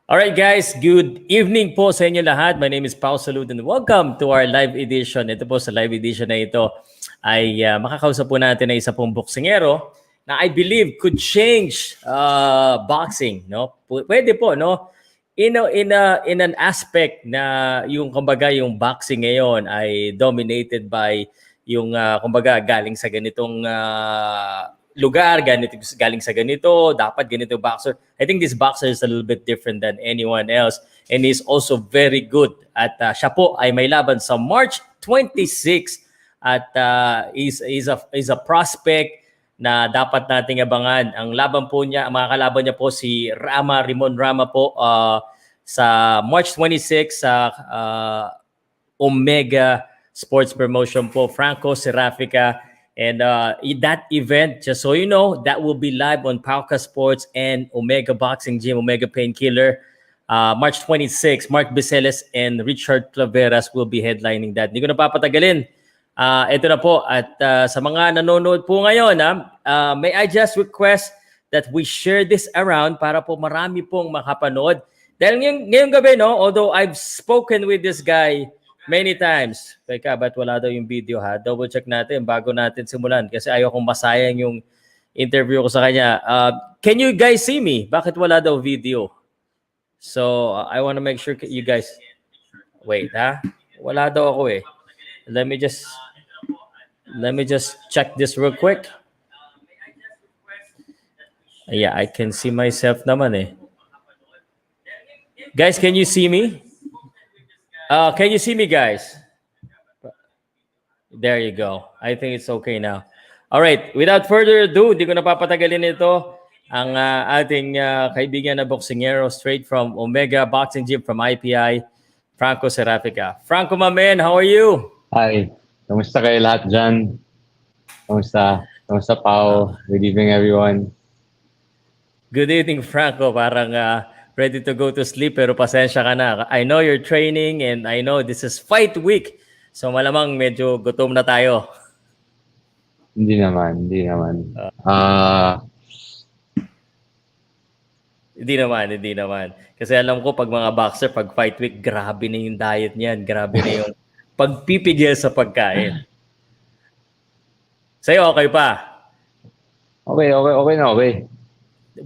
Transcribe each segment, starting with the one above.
Alright guys, good evening po sa inyo lahat. My name is Pao Salud and welcome to our live edition. Ito po sa live edition na ito ay makakausap po natin na isa pong boksingero na I believe could change boxing, no? Pwede po, no? In an aspect na yung kumbaga yung boxing ngayon ay dominated by yung kumbaga galing sa ganitong lugar, galing sa ganito, dapat ganito boxer. I think this boxer is a little bit different than anyone else and is also very good. At siya po ay may laban sa March 26 at is a prospect na dapat nating abangan. Ang laban po niya, ang mga kalaban niya po si Ramon Rama po sa March 26 sa Omega Sports Promotion po, FRANCO SERAFICA. And that event, just so you know, that will be live on Pauka Sports and Omega Boxing Gym, Omega Painkiller. March 26, Mark Biseles and Richard Claveras will be headlining that. Hindi ko na papatagalin. Ito na po. At sa mga nanonood po ngayon, may I just request that we share this around para po marami pong makapanood. Dahil ngayong gabi, no, although I've spoken with this guy many times. Teka, ba't wala daw yung video ha? Double check natin bago natin simulan kasi ayaw kong masayang yung interview ko sa kanya. Can you guys see me? Bakit wala daw video? So, I want to make sure you guys... Wait, ha? Wala daw ako eh. Let me just check this real quick. Yeah, I can see myself naman eh. Guys, can you see me? Can you see me, guys? There you go. I think it's okay now. All right. Without further ado, di ko napapatagalin ito. Ang ating kaibigan na boksingero straight from Omega Boxing Gym from IPI, Franco Serafica. Franco, my man, how are you? Hi. Kamusta kayo lahat dyan? Kamusta? Kamusta, Pao? Good evening, everyone. Good evening, Franco. Parang ready to go to sleep pero pasensya ka na. I know you're training and I know this is fight week. So malamang medyo gutom na tayo. Hindi naman. Hindi naman. Kasi alam ko pag mga boxer, pag fight week, grabe na yung diet niyan. Grabe na yung pagpipigil sa pagkain. Sa'yo, okay pa? Okay.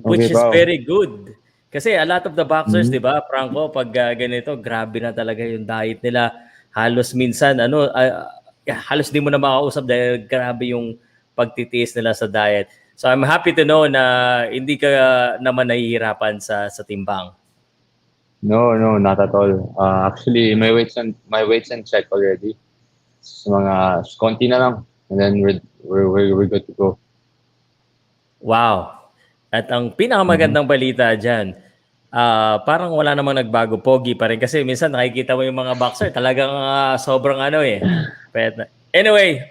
Which is Pao. very good. Kasi a lot of the boxers, di ba, Franco, pag ganito, grabe na talaga yung diet nila. Halos minsan, halos di mo na makausap dahil grabe yung pagtitiis nila sa diet. So I'm happy to know na hindi ka naman nahihirapan sa timbang. No, not at all. Actually, my weights and check already. So, mga konti na lang, and then we're good to go. Wow. At ang pinakamagandang balita dyan, parang wala namang nagbago, pogi pa rin. Kasi minsan nakikita mo yung mga boxer, talagang sobrang ano eh. Anyway,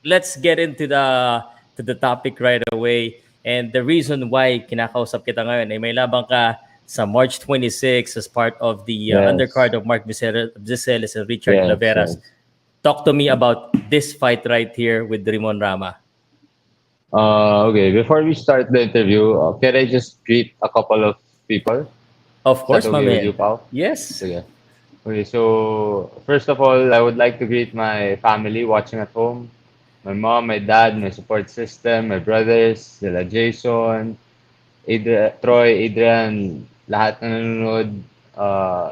let's get into the topic right away. And the reason why kinakausap kita ngayon ay may labang ka sa March 26 as part of the undercard of Mark Biseles and Richard Claveras. Yes. Talk to me about this fight right here with Ramon Rama. Okay, before we start the interview, can I just greet a couple of people? Of course, my man. You, Pao? Yes. Okay, so first of all, I would like to greet my family watching at home. My mom, my dad, my support system, my brothers, sila Jason, Troy, Adrian, lahat na nanonood.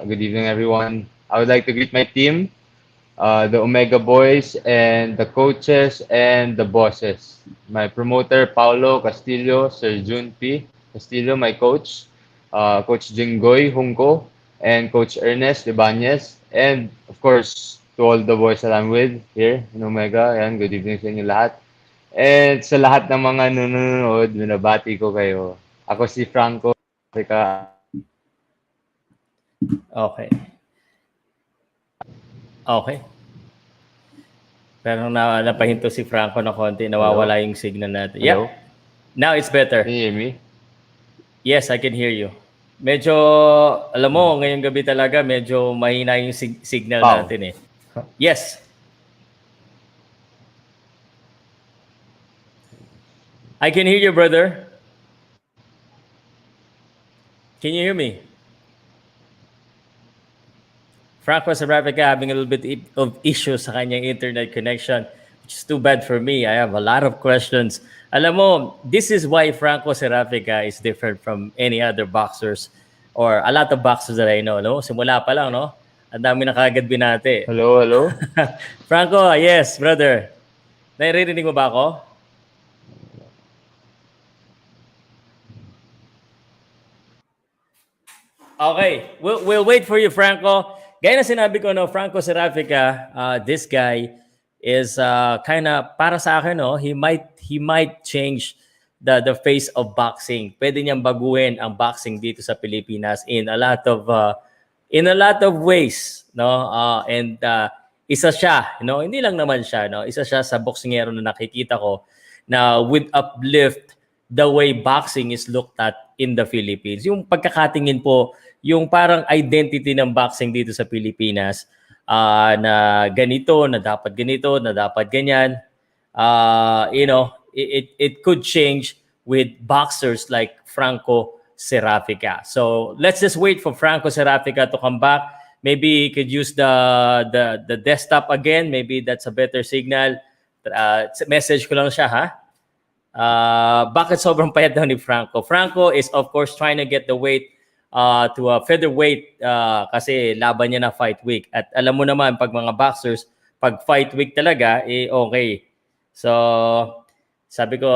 Good evening, everyone. I would like to greet my team, the Omega Boys, and the coaches and the bosses. My promoter, Paulo Castillo, Sir Jun P. Castillo, my coach, Coach Jinggoy Hungko, and Coach Ernest Ibanez, and of course, to all the boys that I'm with here in Omega. Ayan, good evening sa inyo lahat. And sa lahat ng mga nanonood, binabati ko kayo. Ako si Franco. Okay. Pero napahinto si Franco na konti, nawawala yung signal natin. Hello? Yeah. Now it's better. Can you hear me? Yes, I can hear you. Medyo, alam mo, ngayong gabi talaga, medyo mahina yung signal natin eh. Yes. I can hear you, brother. Can you hear me? Franco Serafika having a little bit of issues sa kanyang internet connection, which is too bad for me. I have a lot of questions. Alam mo, this is why Franco Serafika is different from any other boxers or a lot of boxers that I know. No? Simula pa lang, no? Ang dami na kagad binati. Hello, hello? Franco, yes, brother. Naririnig mo ba ako? Okay, we'll wait for you, Franco. Gaya na sinabi ko, no, Franco Serafika, this guy is kind of, para sa akin, no, he might change the face of boxing. Pwede niyang baguhin ang boxing dito sa Pilipinas in a lot of ways, no? And isa siya, no? Hindi lang naman siya, no? Isa siya sa boksingero na nakikita ko na would uplift the way boxing is looked at in the Philippines. Yung pagkakatingin po, yung parang identity ng boxing dito sa Pilipinas, na ganito, na dapat ganyan, it could change with boxers like Franco Serafica. So let's just wait for Franco Serafica to come back. Maybe he could use the desktop again. Maybe that's a better signal. Message ko lang siya, ha? Bakit sobrang payat daw ni Franco? Franco is of course trying to get the weight to a featherweight kasi laban niya na fight week. At alam mo naman, pag mga boxers, pag fight week talaga, okay. So, sabi ko,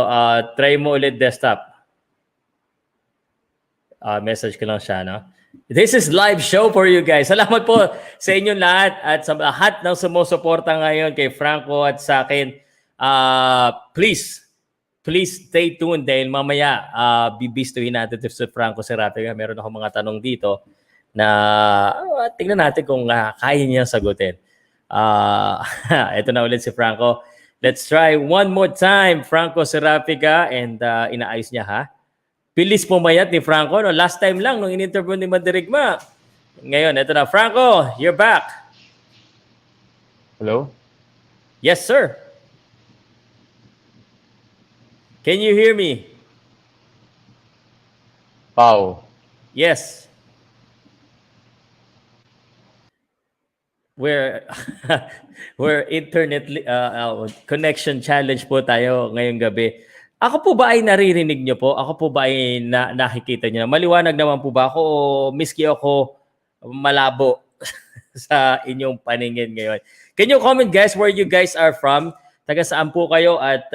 try mo ulit desktop. Message ko lang siya, no? This is live show for you guys. Salamat po sa inyong lahat at sa lahat ng sumusuporta ngayon kay Franco at sa akin. Please stay tuned dahil mamaya bibistuhin natin ito sa Franco Serafica. Meron ako mga tanong dito na tingnan natin kung kaya niya sagutin. Ito na ulit si Franco. Let's try one more time, Franco Serafica, and inaayos niya, ha? Bilis pumayat ni Franco. No? Last time lang, nung in-interview ni Madirigma. Ngayon, ito na. Franco, you're back. Hello? Yes, sir. Can you hear me? Pao. Yes. We're internet connection challenge po tayo ngayong gabi. Ako po ba ay naririnig niyo po? Ako po ba ay nakikita niyo? Maliwanag naman po ba ako o miski ako malabo sa inyong paningin ngayon? Can you comment guys where you guys are from? Taga saan po kayo? At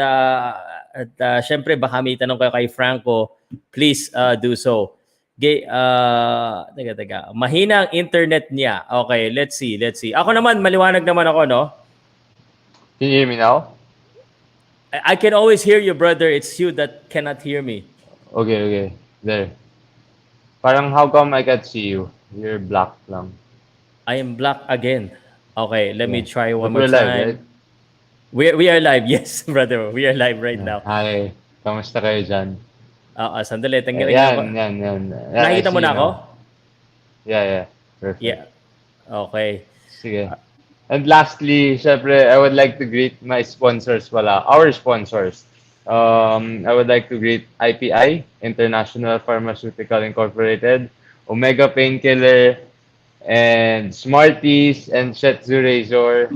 syempre baka may tanong kayo kay Franco. Please do so. Teka. Mahina ang internet niya. Okay, let's see. Ako naman, maliwanag naman ako, no? Can you hear me now? I can always hear you, brother. It's you that cannot hear me. Okay. There. Parang how come I can't see you? You're black lang. I am black again. Okay, let me try one But more we're time. live, right? We are live. Yes, brother. We are live right now. Hi. Kamusta kayo dyan? Sandali. Tanggalin Yan. Nakikita mo na ako? Yeah. Perfect. Yeah. Okay. Sige. And lastly, syempre, I would like to greet my sponsors our sponsors. I would like to greet IPI, International Pharmaceutical Incorporated, Omega Painkiller, and Smarties, and Shetsu Razor.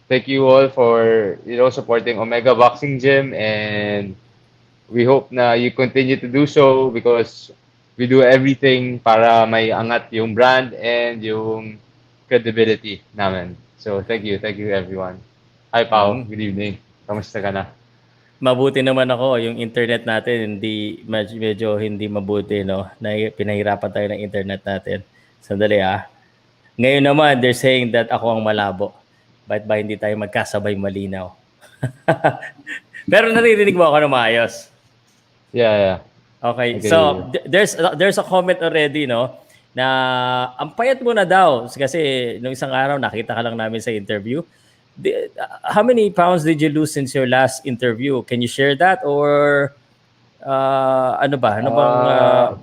Thank you all for supporting Omega Boxing Gym, and we hope na you continue to do so because we do everything para may angat yung brand and yung credibility namin. So, thank you everyone. Hi, Pao. Good evening. Kamusta ka na? Mabuti naman ako. Yung internet natin, medyo hindi mabuti, no? Pinahirapan tayo ng internet natin. Sandali, Ngayon naman, they're saying that ako ang malabo. Bakit ba hindi tayo magkasabay malinaw? Pero naririnig mo ako na maayos. Yeah. Okay. So, there's a comment already, no? Na ang payat mo na daw kasi nung isang araw nakita ka lang namin sa interview. How many pounds did you lose since your last interview? Can you share that or ano ba? Ano bang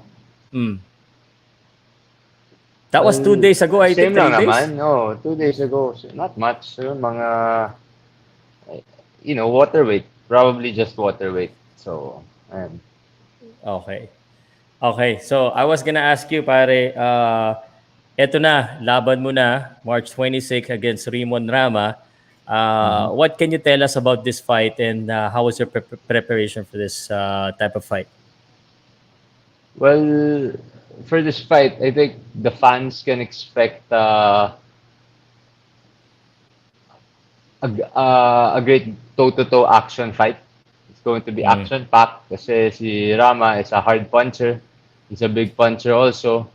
That was 2 days ago, I think. Same lang 3 days? naman. No, 2 days ago. So not much. So, mga water weight. Probably just water weight. So, Okay. Okay, so I was gonna ask you, pare, eto na, laban mo na, March 26 against Raymond Rama. Mhm. What can you tell us about this fight and how was your preparation for this type of fight? Well, for this fight, I think the fans can expect a great toe-to-toe action fight. It's going to be Mm. action-packed kasi si Rama is a hard puncher. He's a big puncher also.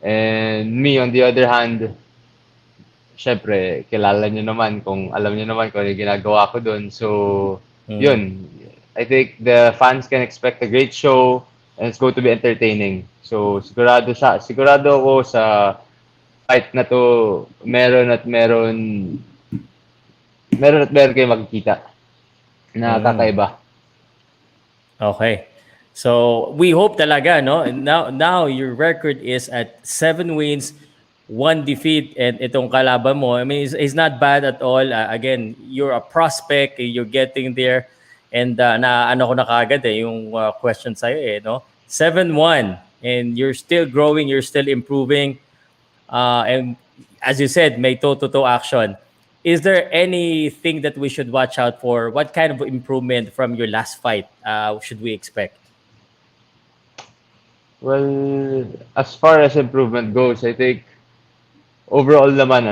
And me, on the other hand, syempre, kilala nyo naman kung alam nyo naman kung ano yung ginagawa ko doon. So, Mm. yun. I think the fans can expect a great show and it's going to be entertaining. So, sigurado ako sa fight na to, meron kayo makikita na Mm. kakaiba. Okay. So we hope talaga, no? And now your record is at 7 wins, 1 defeat, and itong kalaban mo, I mean, is not bad at all. Again, you're a prospect, you're getting there, and na ano ko na kagad yung question sa'yo no? 7-1, and you're still growing, you're still improving, and as you said, may toe-to-toe action. Is there anything that we should watch out for? What kind of improvement from your last fight should we expect? Well, as far as improvement goes, I think overall naman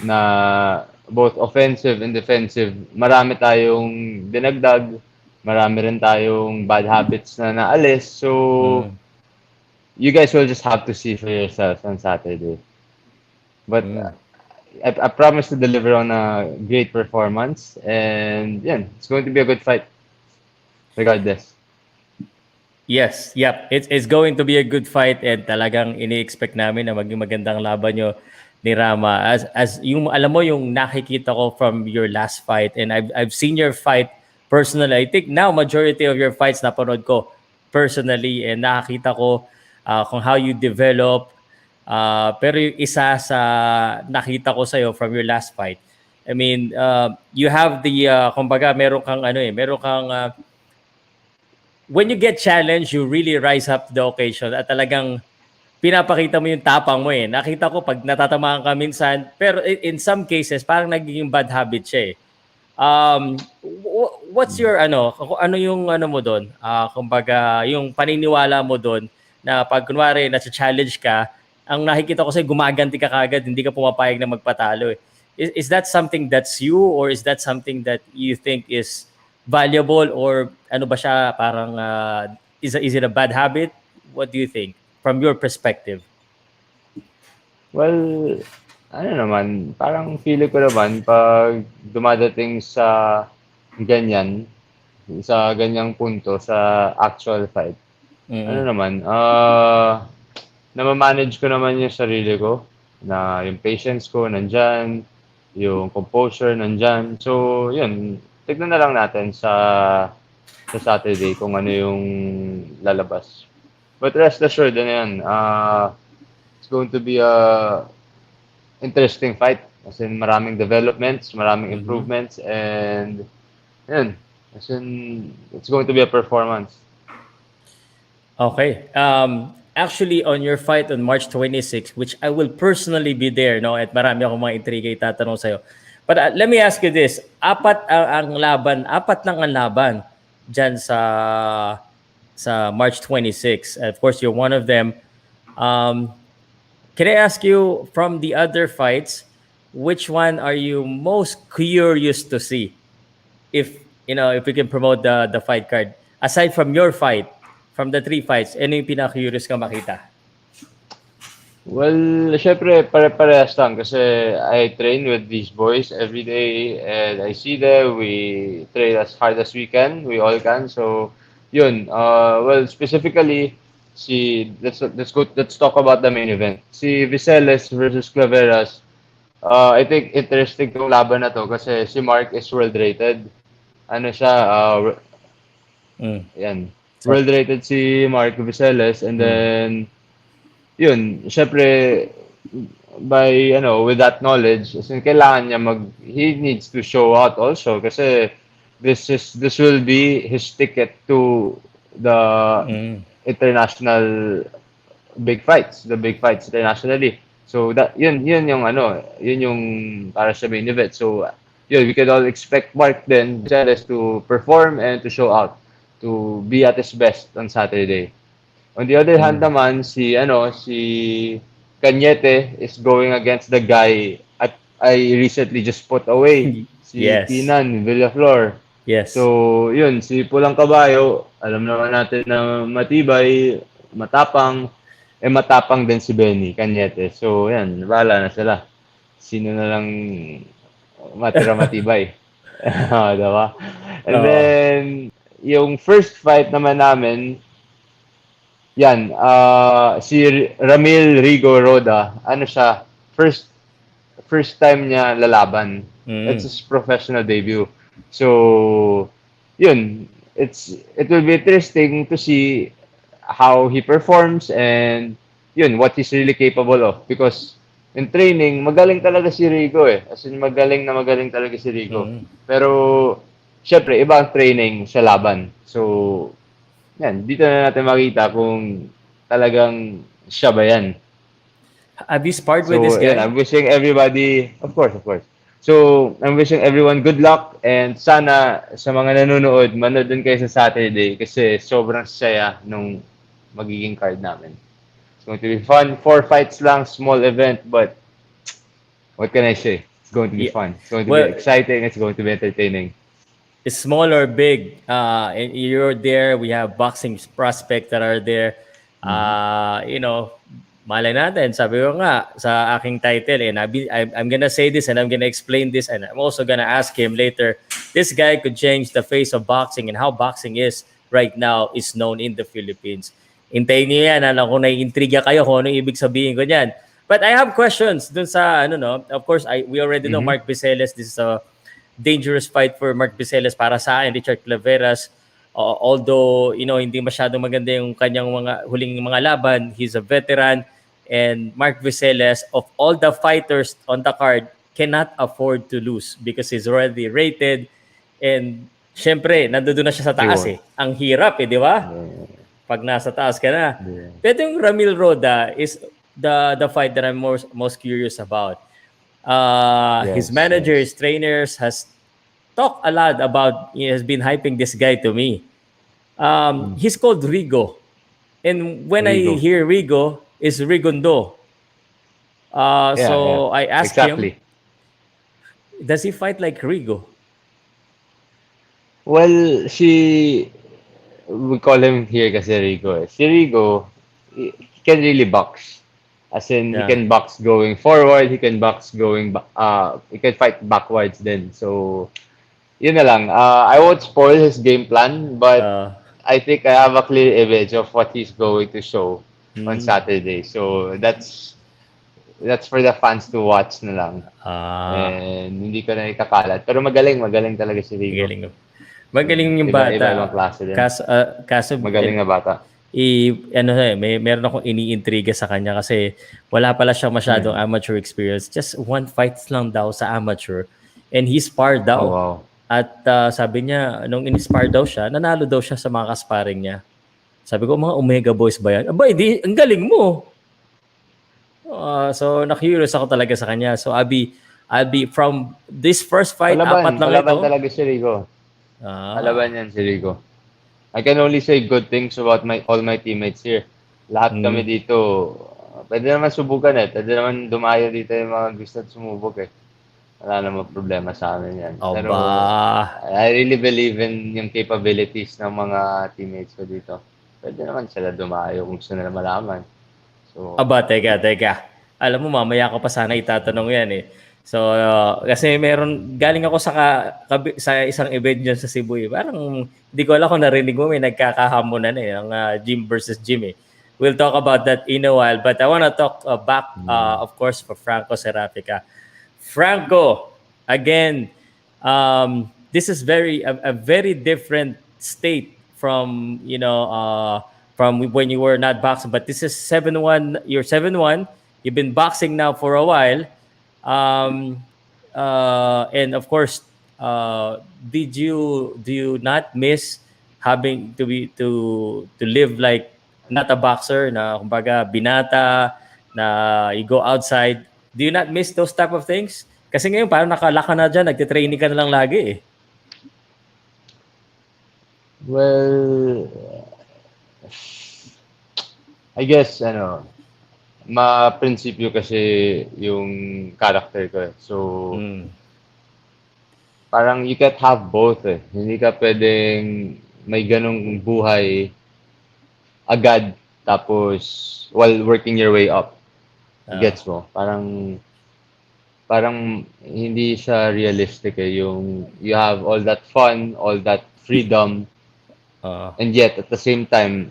na both offensive and defensive, marami tayong dinagdag, marami rin tayong bad habits na naalis. So, Mm, you guys will just have to see for yourselves on Saturday. But mm. I promise to deliver on a great performance and yeah, it's going to be a good fight regardless. Yes, yep. It's going to be a good fight and talagang ini-expect namin na maging magandang laban nyo ni Rama. As yung alam mo yung nakikita ko from your last fight, and I've seen your fight personally. I think now majority of your fights napanood ko personally, and nakakita ko kung how you develop. Pero yung isa sa nakita ko sa'yo from your last fight, I mean, you have the kumbaga meron kang meron kang when you get challenged, you really rise up to the occasion at talagang pinapakita mo yung tapang mo eh. Nakita ko pag natatamaan ka minsan, pero in some cases, parang nagiging bad habit siya eh. What's your ano yung ano mo doon? Kumbaga, yung paniniwala mo doon na pag kunwari nasa-challenge ka, ang nakikita ko sa'yo, gumaganti ka kagad, hindi ka pumapayag na magpatalo eh. Is that something that's you or is that something that you think is valuable or ano ba siya parang is it a bad habit? What do you think from your perspective? Well, ano naman, parang feeling ko naman pag dumadating ganyan, sa ganyang punto sa actual fight, ano Mm. naman, nama-manage ko naman yung sarili ko, na yung patience ko nandyan, yung composure nandyan. So, yun, tignan na lang natin sa Saturday kung ano yung lalabas. But rest assured, ano yan, it's going to be a interesting fight. As in, maraming developments, maraming Mhm. improvements, and yun, as in, it's going to be a performance. Okay. Actually, on your fight on March 26, which I will personally be there, no? At marami akong mga intriga itatanong sa'yo. But let me ask you this. Apat lang ang laban dyan sa March 26. Of course, you're one of them. Um, can I ask you from the other fights, which one are you most curious to see? If we can promote the fight card aside from your fight, from the 3 fights, ano yung pinaka-curious ka makita? Well, syempre, pare-parehas lang kasi I train with these boys every day and I see them. We train as hard as we can. We all can. So, yun. Well, specifically, let's talk about the main event. Si Viceles versus Claveras. I think interesting tong laban na to kasi si Mark is world rated. Ano siya, Mm. yan. So, World rated si Mark Viceles and mm. then yun, syempre, with that knowledge, as in, kailangan niya he needs to show out also kasi this will be his ticket to the Mm. international big fights, the big fights internationally. So that yun yung ano, yun yung para sa main event. So yun, we could all expect Mark then Viseles to perform and to show out, to be at his best on Saturday. On the other hand Mm. naman, si Cañete is going against the guy at I recently just put away, si Yes. Kinan Villaflor. Yes. So, yun, si Pulang Kabayo, alam naman natin na matibay, matapang, matapang din si Benny Cañete. So, yan, bahala na sila. Sino na lang matira matibay. Diba? And Oo. then, yung first fight naman namin, yan, si Ramil Rigo Roda, ano siya, first time niya lalaban. It's Mm. his professional debut. So, yun, it will be interesting to see how he performs and yun, what he's really capable of. Because in training, magaling talaga si Rigo eh. As in, magaling talaga si Rigo. Mm. Pero, syempre, iba ang training sa laban. So, yan, dito na natin makita kung talagang siya ba yan. Have you sparred with this So, yan, guy? I'm wishing everybody, of course, of course. So, I'm wishing everyone good luck and sana sa mga nanonood, manood din kayo sa Saturday kasi sobrang saya nung magiging card namin. It's going to be fun. 4 fights lang, small event, but what can I say? It's going to be Yeah. fun. It's going to be Well, exciting. It's going to be entertaining. small or big, and you're there. We have boxing prospects that are there. Mhm. Malay natin, sabi ko nga sa aking title, and I'm gonna say this and I'm gonna explain this, and I'm also gonna ask him later. This guy could change the face of boxing and how boxing is right now is known in the Philippines. Hintayin niyo yan. Alam ko naiintriga kayo kung ano ibig sabihin ko niyan. But I have questions dun sa, no? Of course, we already know Mhm. Mark Viseles. This is a dangerous fight for Mark Viseles para sa akin, Richard Claveras. Although, hindi masyadong maganda yung kanyang mga huling mga laban, he's a veteran. And Mark Viseles, of all the fighters on the card, cannot afford to lose because he's already rated. And syempre, nandoon na siya sa He taas won. eh. Ang hirap eh, di ba? Yeah. Pag nasa taas ka na. Yeah. Pero yung Ramil Roda is the fight that I'm most curious about. His Yes, managers, yes. trainers has talked a lot about, he has been hyping this guy to me. Mm. He's called Rigo. And when I Rigo. hear Rigo, is Rigondo. Yeah, yeah. So I asked him, Exactly. does he fight like Rigo? Well, we call him here kasi Rigo eh. Si Rigo, he can really box. As in, he Yeah. can box going forward, he can box he can fight backwards then. So, yun na lang. I won't spoil his game plan, but Uh, I think I have a clear image of what he's going to show on hmm. Saturday. So, that's for the fans to watch na lang. Ah, And hindi ko na ikakalat. Pero magaling talaga si Rigo. magaling. Magaling yung Ibang bata. klase din. Kaso Magaling na bata. meron akong iniintriga sa kanya kasi wala pala siyang masyadong Mm. amateur experience. Just one fight lang daw sa amateur. And he sparred Oh, daw. wow. At sabi niya, nung in-spar daw siya, nanalo daw siya sa mga kasparing niya. Sabi ko, mga Omega Boys ba yan? Aba, hindi, ang galing mo. So, na-curious ako talaga sa kanya. So, I'll be from this first fight, apat lang Palaban ito. talaga si Rigo. Ah, Palaban yan si Rigo. I can only say good things about all my teammates here. Lahat kami mm, dito, pwede naman subukan eh. Pwede naman dumayo dito yung mga gusto sumubok eh. Wala namang problema sa amin yan. Pero aba. I really believe in yung capabilities ng mga teammates ko dito. Pwede naman sila dumayo kung gusto nila malaman. So, Aba, teka. Alam mo, mamaya ko pa sana itatanong yan eh. So, kasi galing ako sa isang event dyan sa Cebu eh. Parang, hindi ko alam kung narinig mo, may nagkakahamonan eh, ang gym versus gym eh. We'll talk about that in a while. But I want to talk back, of course, for Franco Serafica. Franco, again, this is a very different state from from when you were not boxing. But this is 7-1. You're 7-1. You've been boxing now for a while, and of course, do you not miss having to live like not a boxer na kumbaga binata na you go outside. Do you not miss those type of things? Kasi ngayon parang nakalaka na dyan, nagtitraining ka na lang lagi eh. Well, I guess, ma-prinsipyo kasi yung character ko eh. So, Mm. parang you can't have both eh. Hindi ka pwedeng may ganong buhay agad tapos while working your way up. Ah, Gets mo? Parang hindi siya realistic eh. Yung you have all that fun, all that freedom, ah. and yet at the same time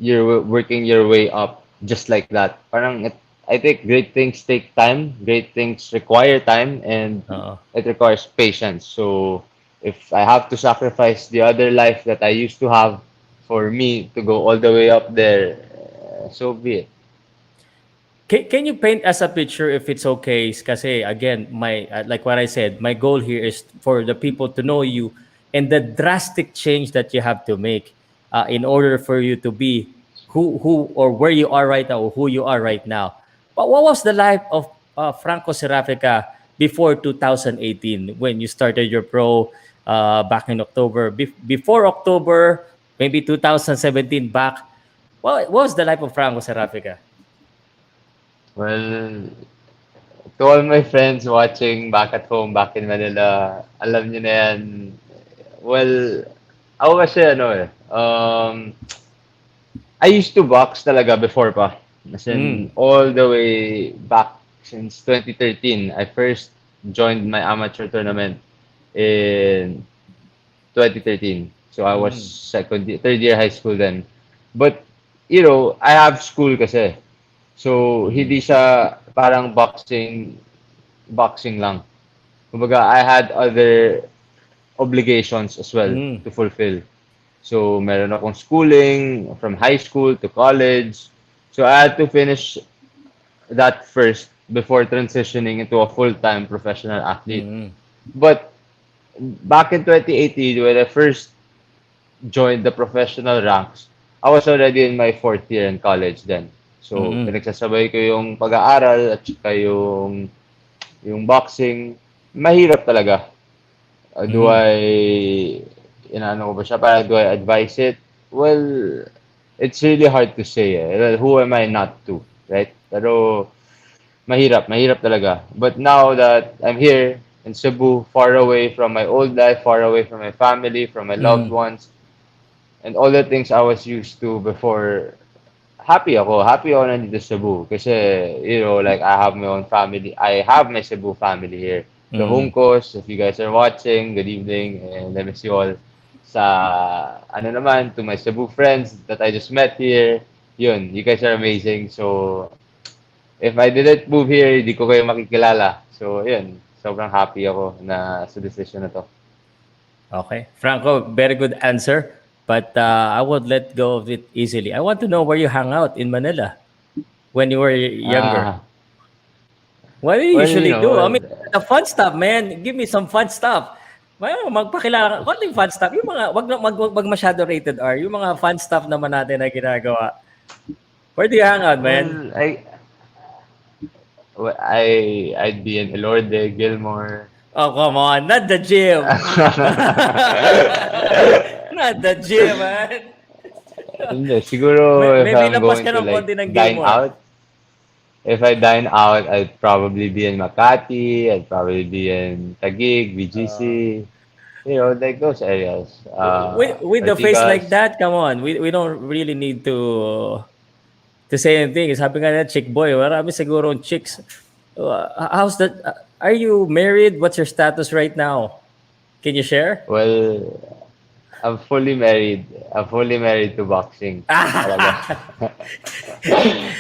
you're working your way up just like that. I think great things take time, great things require time, and Oo. it requires patience. So if I have to sacrifice the other life that I used to have for me to go all the way up there, so be it. Can you paint us a picture if it's okay? Kasi again, my like what I said, my goal here is for the people to know you and the drastic change that you have to make in order for you to be who or where you are right now or who you are right now. But what was the life of Franco Serafica before 2018 when you started your pro back in October? Before October, maybe 2017 back. What was the life of Franco Serafica? Well, to all my friends watching back at home, back in Manila, alam niyo na yan. Well, ako kasi I used to box talaga before pa. As Mm. in, all the way back since 2013. I first joined my amateur tournament in 2013. So I was Mm. third year high school then. But, I have school kasi. So, Mm. hindi siya parang boxing lang. Kumbaga, I had other obligations as well Mm. to fulfill. So, meron akong schooling from high school to college. So, I had to finish that first before transitioning into a full-time professional athlete. Mm. But back in 2018, when I first joined the professional ranks, I was already in my fourth year in college then. So, Mm. pinagsasabay ko yung pag-aaral at saka yung boxing. Mahirap talaga. Do Mm. inaano ko ba siya? Parang do I advise it? Well, it's really hard to say eh. Well, who am I not to? Right? Pero, mahirap talaga. But now that I'm here in Cebu, far away from my old life, far away from my family, from my loved Mm. ones, and all the things I was used to before, happy ako. Happy ako nandito sa Cebu. Kasi, like I have my own family. I have my Cebu family here. The Mm. Hunkos, if you guys are watching, good evening, and I miss you all. To my Cebu friends that I just met here, yun, you guys are amazing. So, if I didn't move here, hindi ko kayo makikilala. So, yun, sobrang happy ako na sa decision na to. Okay. Franco, very good answer. But I would let go of it easily. I want to know where you hang out in Manila when you were younger. Ah, What do you well, usually do? I mean, the fun stuff, man. Give me some fun stuff. Magpakilala, konting fun stuff. Yung mga, wag masyado rated R. Yung mga fun stuff naman natin na ginagawa. Where do you hang out, man? well, I'd be in Elorde, Gilmore. Oh, come on. Not the gym. Not the gym, man. Hindi, siguro if Maybe I'm lampas going ka to ng like konti ng dine Gilmore. out, if I dine out, I'd probably be in Makati, I'd probably be in Taguig, BGC, like those areas. With the face like Ortigas. that, come on. We don't really need to say anything. Sabi nga na chick boy, marami siguro chicks. How's that? Are you married? What's your status right now? Can you share? Well, I'm fully married. I'm fully married to boxing. Talaga.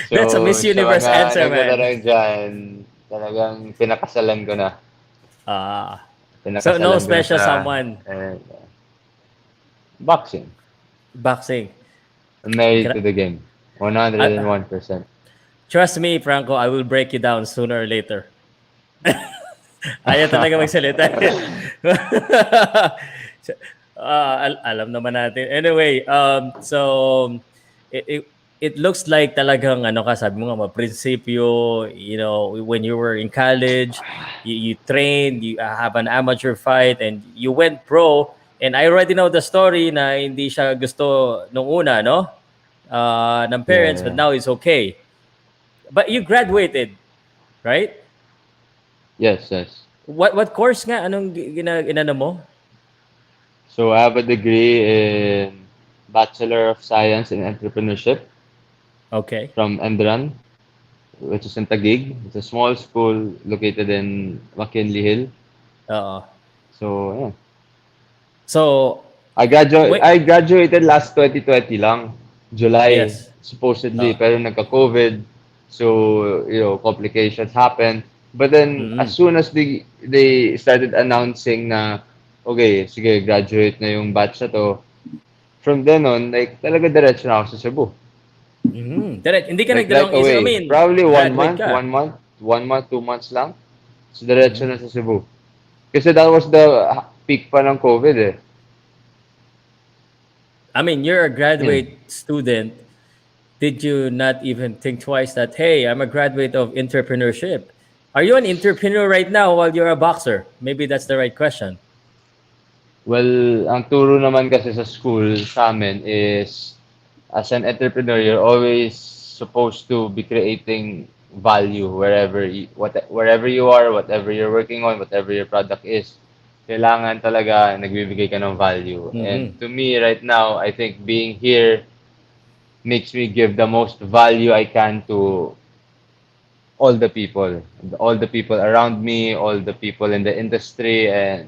That's a So, Miss sa Universe mga answer, man. nagtatanong dyan, talagang pinakasalan ko na. Ah, so no Pinakasalan ko na special siya. someone. And, boxing. Boxing. I'm married to Gra- the game. uh, 101%. Trust me, Franco, I will break you down sooner or later. Ayaw talaga magsalita. Alam naman natin. Anyway, so it, it, it looks like talagang ano ka, sabi mo nga, maprinsipyo, when you were in college, you trained, you have an amateur fight, and you went pro. And I already know the story na hindi siya gusto nung una, no? Ng Yeah, parents, but yeah. now it's okay. But you graduated, right? Yes, yes. What course nga? Anong inano mo? So I have a degree in Bachelor of Science in Entrepreneurship Okay. from Endran, which is in Taguig. It's a small school located in McKinley Hill. Oo. So, yeah. So, wait, I graduated last 2020 lang, July, yes. supposedly, Oh. pero nagka-COVID. So, complications happened. But then, as Mm. soon as they started announcing na, okay, sige, graduate na yung batch na to, from then on, like, talaga diretso na ako sa Cebu. Direct. Hindi ka Like, right nagdalawang isip. I away. mean, Probably graduate ka. 2 months lang. So, diretso na sa Cebu. Kasi that was the peak pa ng COVID eh. I mean, you're a Yun. graduate student. Did you not even think twice that, hey, I'm a graduate of entrepreneurship? Are you an entrepreneur right now while you're a boxer? Maybe that's the right question. Well, ang turo naman kasi sa school sa amin is as an entrepreneur, you're always supposed to be creating value wherever you are, whatever you're working on, whatever your product is. Kailangan talaga nagbibigay ka ng value. And Mm-hmm. to me right now, I think being here makes me give the most value I can to all the people around me, all the people in the industry, and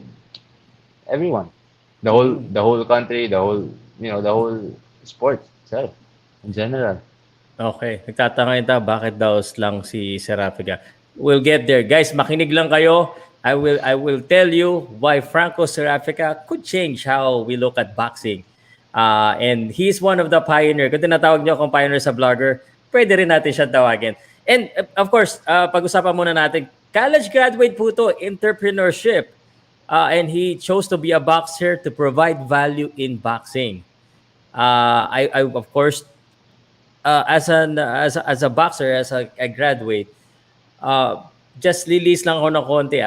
everyone, the whole country, the whole sport itself in general. Okay. Nagtataka ito, bakit daw lang si Sarafika? We'll get there. Guys, makinig lang kayo. I will tell you why Franco Serafika could change how we look at boxing. And he's one of the pioneer. Kung tinatawag niyo akong pioneer sa vlogger, pwede rin natin siya tawagin. And of course, pag-usapan muna natin, college graduate po to, entrepreneurship. And he chose to be a boxer to provide value in boxing. I of course, as a boxer, as a graduate, just release lang ako ng konti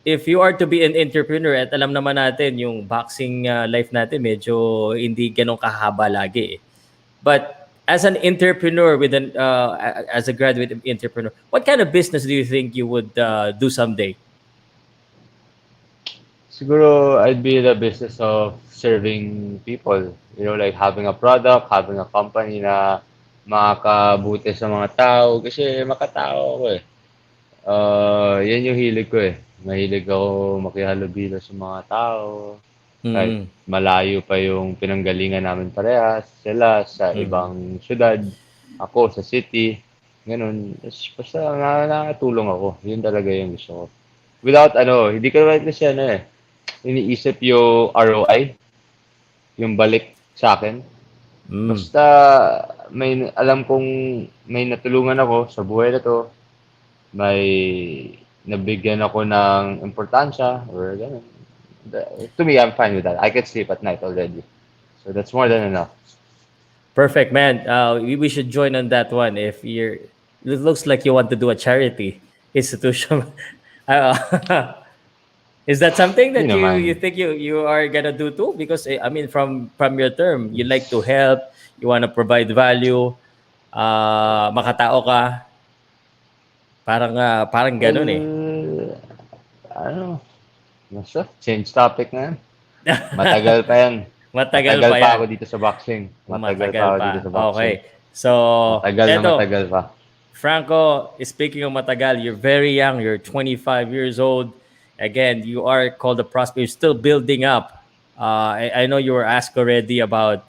If you are to be an entrepreneur, at alam naman natin yung boxing life natin medyo hindi ganun kahaba lagi But as an entrepreneur as a graduate entrepreneur, what kind of business do you think you would do someday? Siguro I'd be in the business of serving people. Like having a product, having a company na makakabuti sa mga tao. Kasi makatao ako eh. Yan yung hilig ko eh. Mahilig ako makihalubilo sa mga tao. Kahit Mm-hmm. malayo pa yung pinanggalingan namin parehas. Sila sa ibang syudad. Ako sa city. Ganun. Basta nakatulong ako. Yun talaga yung gusto ko. Without hindi ko naman kasi iniisip yung ROI. Yung balik sa akin. Basta alam kong may natulungan ako sa buhay na to. May nabigyan ako ng importansya or ganun. To me, I'm fine with that. I can sleep at night already. So that's more than enough. Perfect, man. We should join on that one. It looks like you want to do a charity institution. Uh, is that something that Yun you naman. think you are gonna do too? Because I mean, from your term, you like to help, you want to provide value, makatao ka. Parang ganun Well, ano, nasa, change topic na yan. Matagal pa yan. Matagal Matagal pa pa yan. ako dito sa boxing. Matagal pa Matagal ako pa. dito sa boxing. Okay. So, Matagal na eto, matagal pa. Franco, speaking of matagal, you're very young. You're 25 years old. Again, you are called a prospect. You're still building up. I know you were asked already about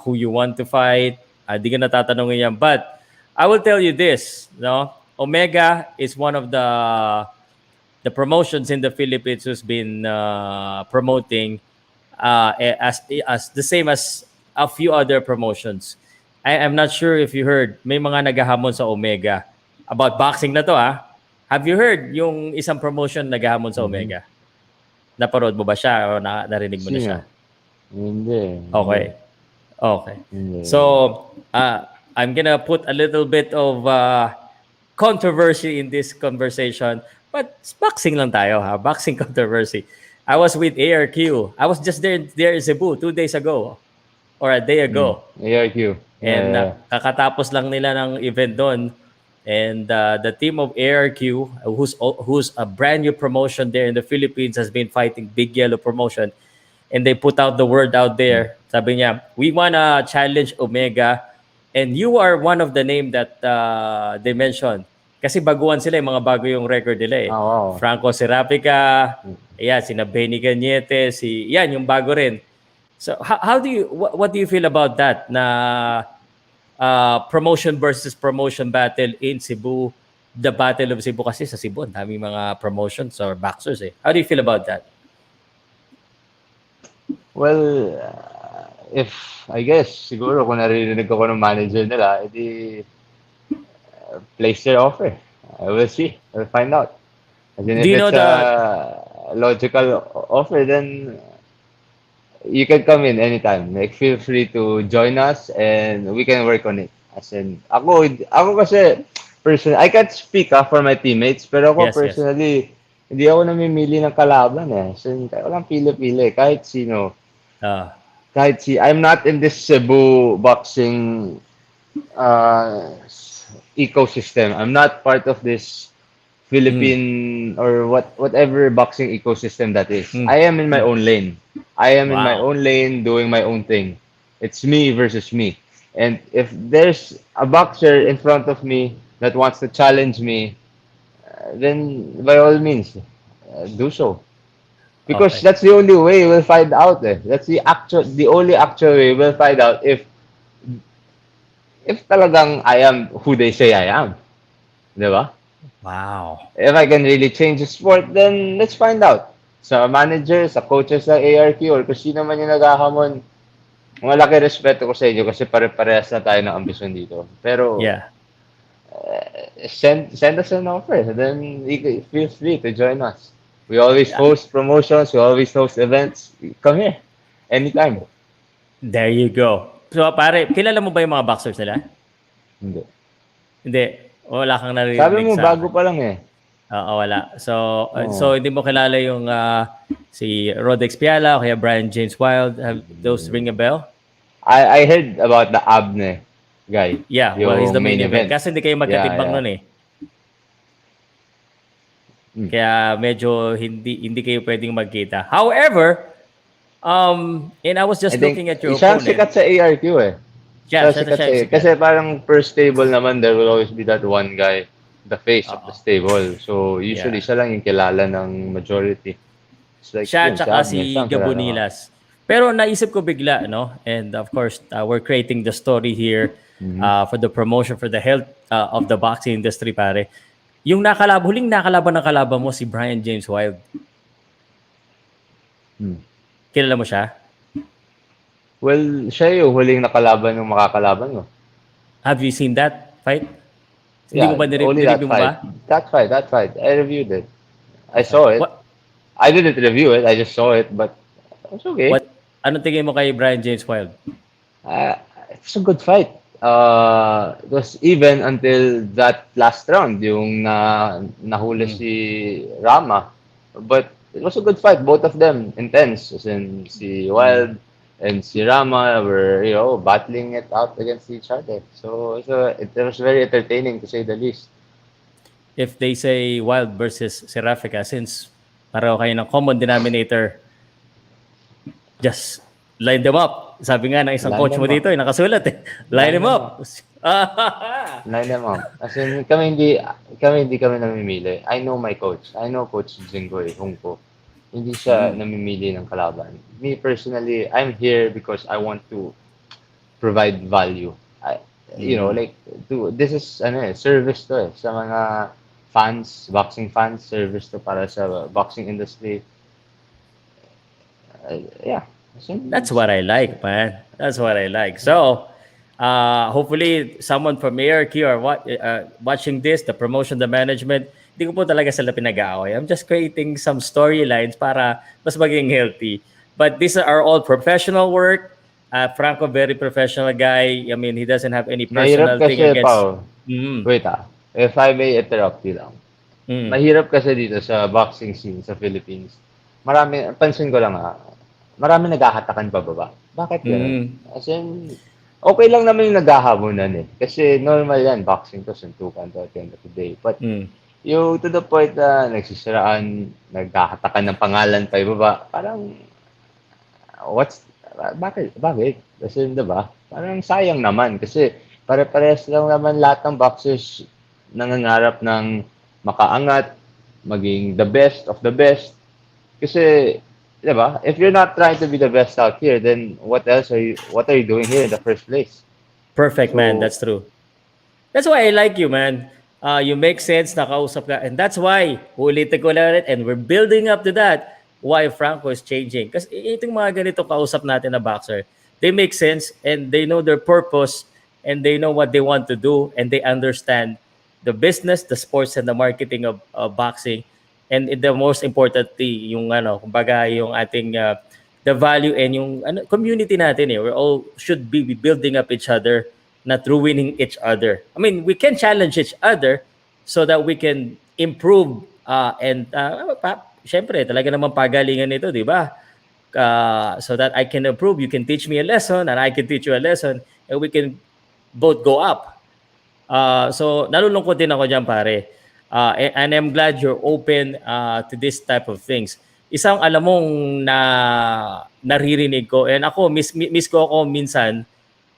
who you want to fight. Di ka natatanungin yan. But I will tell you this. No? Omega is one of the promotions in the Philippines who's been promoting as the same as a few other promotions. I'm not sure if you heard, may mga naghahamon sa Omega. About boxing na to Have you heard yung isang promotion naghahamon sa Omega? Naparod mo ba siya o narinig mo na siya? Sino? Hindi. Okay. Okay. Hindi. So, I'm gonna put a little bit of controversy in this conversation. But boxing lang tayo, ha? Boxing controversy. I was with ARQ. I was just there in Cebu 2 days ago or a day ago. ARQ. And Yeah. kakatapos lang nila ng event doon. And the team of ARQ, who's a brand new promotion there in the Philippines, has been fighting Big Yellow Promotion. And they put out the word out there. Sabi niya, we wanna challenge Omega. And you are one of the name that they mentioned. Kasi baguhan sila, yung mga bago yung record nila eh. Oh, wow. Franco Serafica, ayan, sina Benny Gañete, yan, yung bago rin. So how do you what do you feel about that na promotion versus promotion battle in Cebu, the Battle of Cebu kasi sa Cebu ang daming mga promotions or boxers eh. How do you feel about that? Well, if, I guess, siguro kung naririnig ako ng manager nila, edi place their offer. We'll see. We'll find out. As in, Do if you know it's a logical offer, then you can come in anytime. Like, feel free to join us and we can work on it. As in, ako kasi, I can't speak for my teammates, pero ako Yes, yes. personally, hindi ako namimili ng kalaban eh. As in, walang pili-pili. Kahit sino. Ah, I'm not in this Cebu boxing ecosystem. I'm not part of this Philippine or whatever boxing ecosystem that is. I am in my own lane. I am in my Wow. own lane doing my own thing. It's me versus me. And if there's a boxer in front of me that wants to challenge me, then by all means, do so. Because Okay. that's the only way we'll find out. That's the only actual way we'll find out if talagang I am who they say I am. Di ba? Wow. If I can really change the sport, then let's find out. Sa manager, sa coaches ng ARQ, or kung sino man yung naghahamon, malaki respeto ko sa inyo kasi pare-parehas na tayo ng ambisyon dito. Pero Yeah. send us an offer. Then feel free to join us. We always host promotions. We always host events. Come here. Anytime. There you go. So pare, kilala mo ba yung mga boxers nila? Hindi. Hindi. Wala kang Sabi naririnig mo, sa bago pa lang eh. Oo, wala. So hindi mo kilala yung si Rodex Piala o kaya Brian James Wild. Have those ring a bell? I heard about the Abne guy. Yeah, well, he's the Yung main event. Kasi hindi kayo magkatimbang Yeah. nun eh. Kaya medyo hindi kayo pwedeng magkita. However, and I was just I think looking at your siya ang opponent. sikat sa ARQ eh. Yeah, Siya siya sikat. Kasi parang per stable naman, there will always be that one guy, the face of the stable. So, usually, Yeah. siya lang yung kilala ng majority. It's like, Siya yun, tsaka Abne, si siya ang kilala ko. Gabonilas. Pero naisip ko bigla, no? And of course, we're creating the story here for the promotion, for the health of the boxing industry, pare. Yung huling nakalaban ng kalaban mo, si Brian James Wild. Kilala mo siya? Well, siya yung huling nakalaban ng makakalaban mo. Have you seen that fight? Hindi mo ba only that nireview mo ba? fight. That fight. I reviewed it. I saw it. What, I didn't review it. I just saw it, but it's okay. anong tingin mo kay Brian James Wild? It's a good fight. It was even until that last round, yung nahuli si Rama. But it was a good fight. Both of them intense. As in, si Wild and si Rama were, battling it out against each other. So it was very entertaining to say the least. If they say Wild versus Sarafika, since pareho kayo ng common denominator, just line them up. Sabi nga ng isang Line coach them mo up. dito, nakasulat eh. Line them up. Line them up. As in, kami hindi kami namimili. I know my coach. I know Coach Jinggoy Hungko. Hindi siya namimili ng kalaban. Me personally, I'm here because I want to provide value. This is service to sa mga fans, boxing fans, service to para sa boxing industry. Yeah. That's what I like, man. That's what I like. So, hopefully, someone from ARQ or watching this, the promotion, the management, hindi ko po talaga sila pinag-aaway. I'm just creating some storylines para mas maging healthy. But these are all professional work. Franco, very professional guy. I mean, he doesn't have any Mahirap personal thing kasi, against. Pao. Mm, Wait if I may interrupt you lang. mm, Mahirap kasi dito sa boxing scene sa Philippines. Pansin ko lang marami naghahatakan pababa. Bakit ganun? mm, As in, okay lang naman yung naghahabunan eh. Kasi normal yan, boxing to, suntukan to at the end of the day. But mm. yung to the point na nagsisiraan, naghahatakan ng pangalan pa ibaba, parang, what's, bakit? Kasi, diba? Parang sayang naman. Kasi, pare-parehas lang naman lahat ng boxers nangangarap ng makaangat, maging the best of the best. Kasi, diba? If you're not trying to be the best out here, then what are you doing here in the first place? Perfect, man. So, That's true. That's why I like you, man. You make sense, nakausap ka. And that's why, ulitin ko lang ulit, and we're building up to that, why Franco is changing. Kasi itong mga ganito kausap natin na boxer, they make sense and they know their purpose and they know what they want to do and they understand the business, the sports, and the marketing of boxing. And the most importantly, yung kumbaga yung ating the value and yung community natin eh. We all should be building up each other, not ruining each other. I mean, we can challenge each other so that we can improve and syempre talaga naman pagalingan nito, di ba? So that I can improve, you can teach me a lesson and I can teach you a lesson and we can both go up. So nalulungkot din ako diyan, pare. And I'm glad you're open to this type of things. Isang alam mong naririnig ko and ako miss ko ako minsan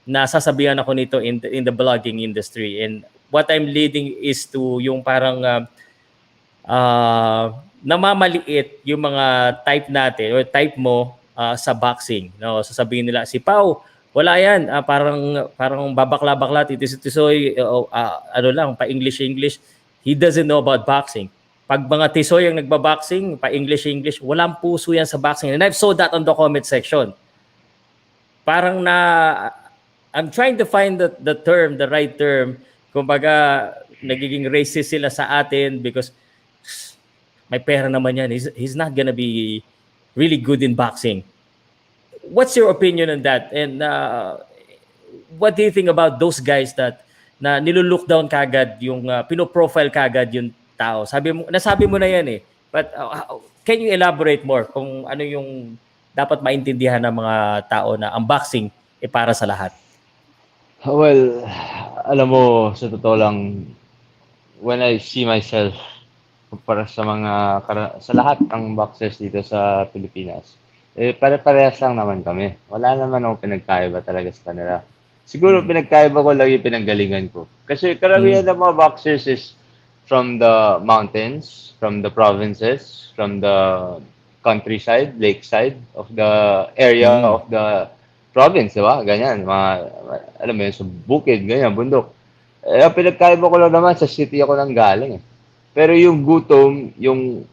nasasabihan ako nito in the blogging industry, and what I'm leading is to yung parang namamaliit yung mga type natin or type mo sa boxing, no? Sasabihin nila si Pau wala yan, parang babakla-bakla tisoy ano lang pa English, he doesn't know about boxing. Pag mga tisoy ang nagbaboxing pa English, walang puso yan sa boxing, and I've saw that on the comment section. Parang I'm trying to find the right term. Kumbaga, nagiging racist sila sa atin because may pera naman yan. He's not gonna be really good in boxing. What's your opinion on that? And what do you think about those guys that na nilulook down kagad yung pinoprofile kagad yung tao? Nasabi mo na yan eh. But can you elaborate more kung ano yung dapat maintindihan ng mga tao na ang boxing para sa lahat? well, alam mo, sa totoo lang, when I see myself para sa sa lahat ng boxers dito sa Pilipinas, pare-parehas lang naman kami. Wala naman akong pinagkaiba talaga sa kanila. Siguro pinagkaiba ko lang yung pinanggalingan ko. Kasi karamihan ng mga boxers is from the mountains, from the provinces, from the countryside, lakeside of the area of the province, di ba? Ganyan, alam mo yun, sa bukid, ganyan, bundok. Ang pinagkaiba ko lang naman, sa city ako nang galing eh. Pero yung gutom, yung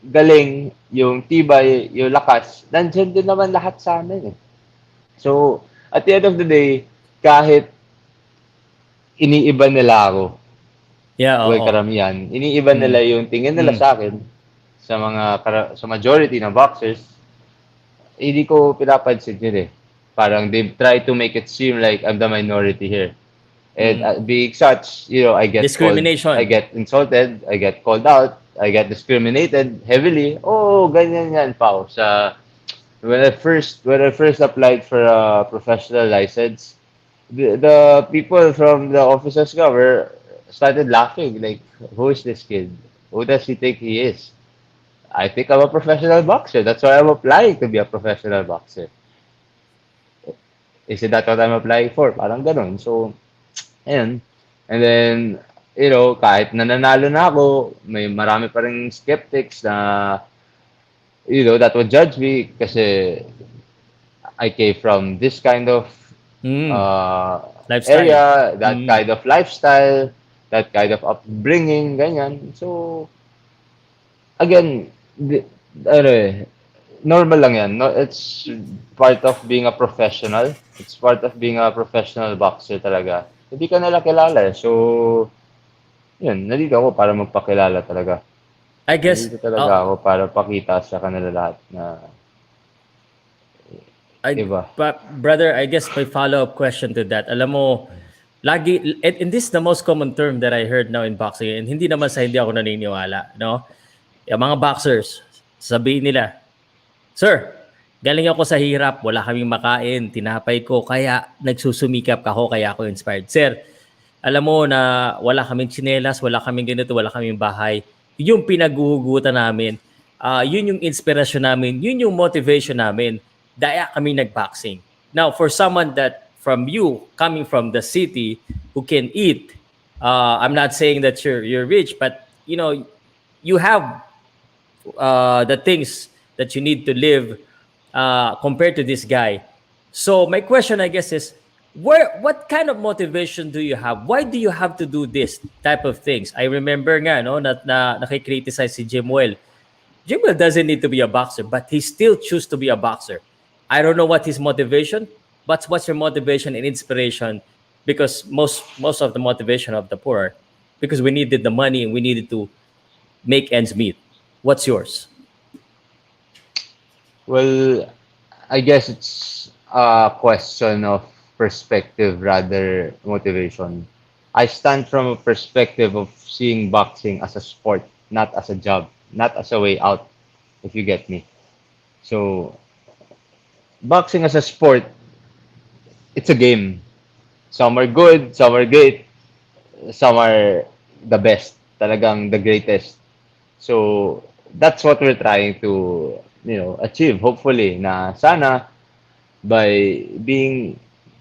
galing, yung tibay, yung lakas, nandyan din naman lahat sa amin eh. So, at the end of the day, kahit iniiba nila ako, karamihan, iniiba nila yung tingin nila sa akin, sa majority ng boxers, hindi ko pinapansin yun eh. Parang they try to make it seem like I'm the minority here. And being such, I get discrimination. I get insulted, I get called out, I get discriminated heavily. Oh, ganyan yan, Pao. When I first applied for a professional license, the people from the officers started laughing. Like, who is this kid? Who does he think he is? I think I'm a professional boxer. That's why I'm applying to be a professional boxer. Is that what I'm applying for? Parang ganun. So, ayun. And then, kahit nananalo na ako, may marami pa rin skeptics na, that would judge me kasi I came from this kind of area, that kind of lifestyle, that kind of upbringing, ganyan. So, again, normal lang yan. No, it's part of being a professional. It's part of being a professional boxer talaga. Hindi ka nila kilala. So, yun, nandito ako para magpakilala talaga. I guess, Nandito talaga ako para pakita sa kanila lahat na Iba. Brother, I guess my follow-up question to that. Alam mo, lagi, and this is the most common term that I heard now in boxing, and hindi naman sa hindi ako naniniwala, no? Yung mga boxers, sabihin nila, Sir, galing ako sa hirap, wala kaming makain, tinapay ko, kaya nagsusumikap ako, kaya ako inspired. Sir, alam mo na wala kaming tsinelas, wala kaming ganito, wala kaming bahay. Yun yung pinaguhugutan namin. Yun yung inspirasyon namin. Yun yung motivation namin. Daya kami nag-boxing. Now, for someone that from you, coming from the city, who can eat, I'm not saying that you're rich, but you know, you have the things that you need to live compared to this guy. So my question, I guess, is what kind of motivation do you have? Why do you have to do this type of things? I remember nga, no, na nakikriticize si Jim Well. Jim Well doesn't need to be a boxer, but he still choose to be a boxer. I don't know what his motivation, but what's your motivation and inspiration? Because most of the motivation of the poor, because we needed the money and we needed to make ends meet. What's yours? Well, I guess it's a question of perspective rather motivation. I stand from a perspective of seeing boxing as a sport, not as a job, not as a way out, if you get me. So, boxing as a sport, it's a game. Some are good, some are great, some are the best, talagang the greatest. So, that's what we're trying to, achieve, hopefully, na sana by being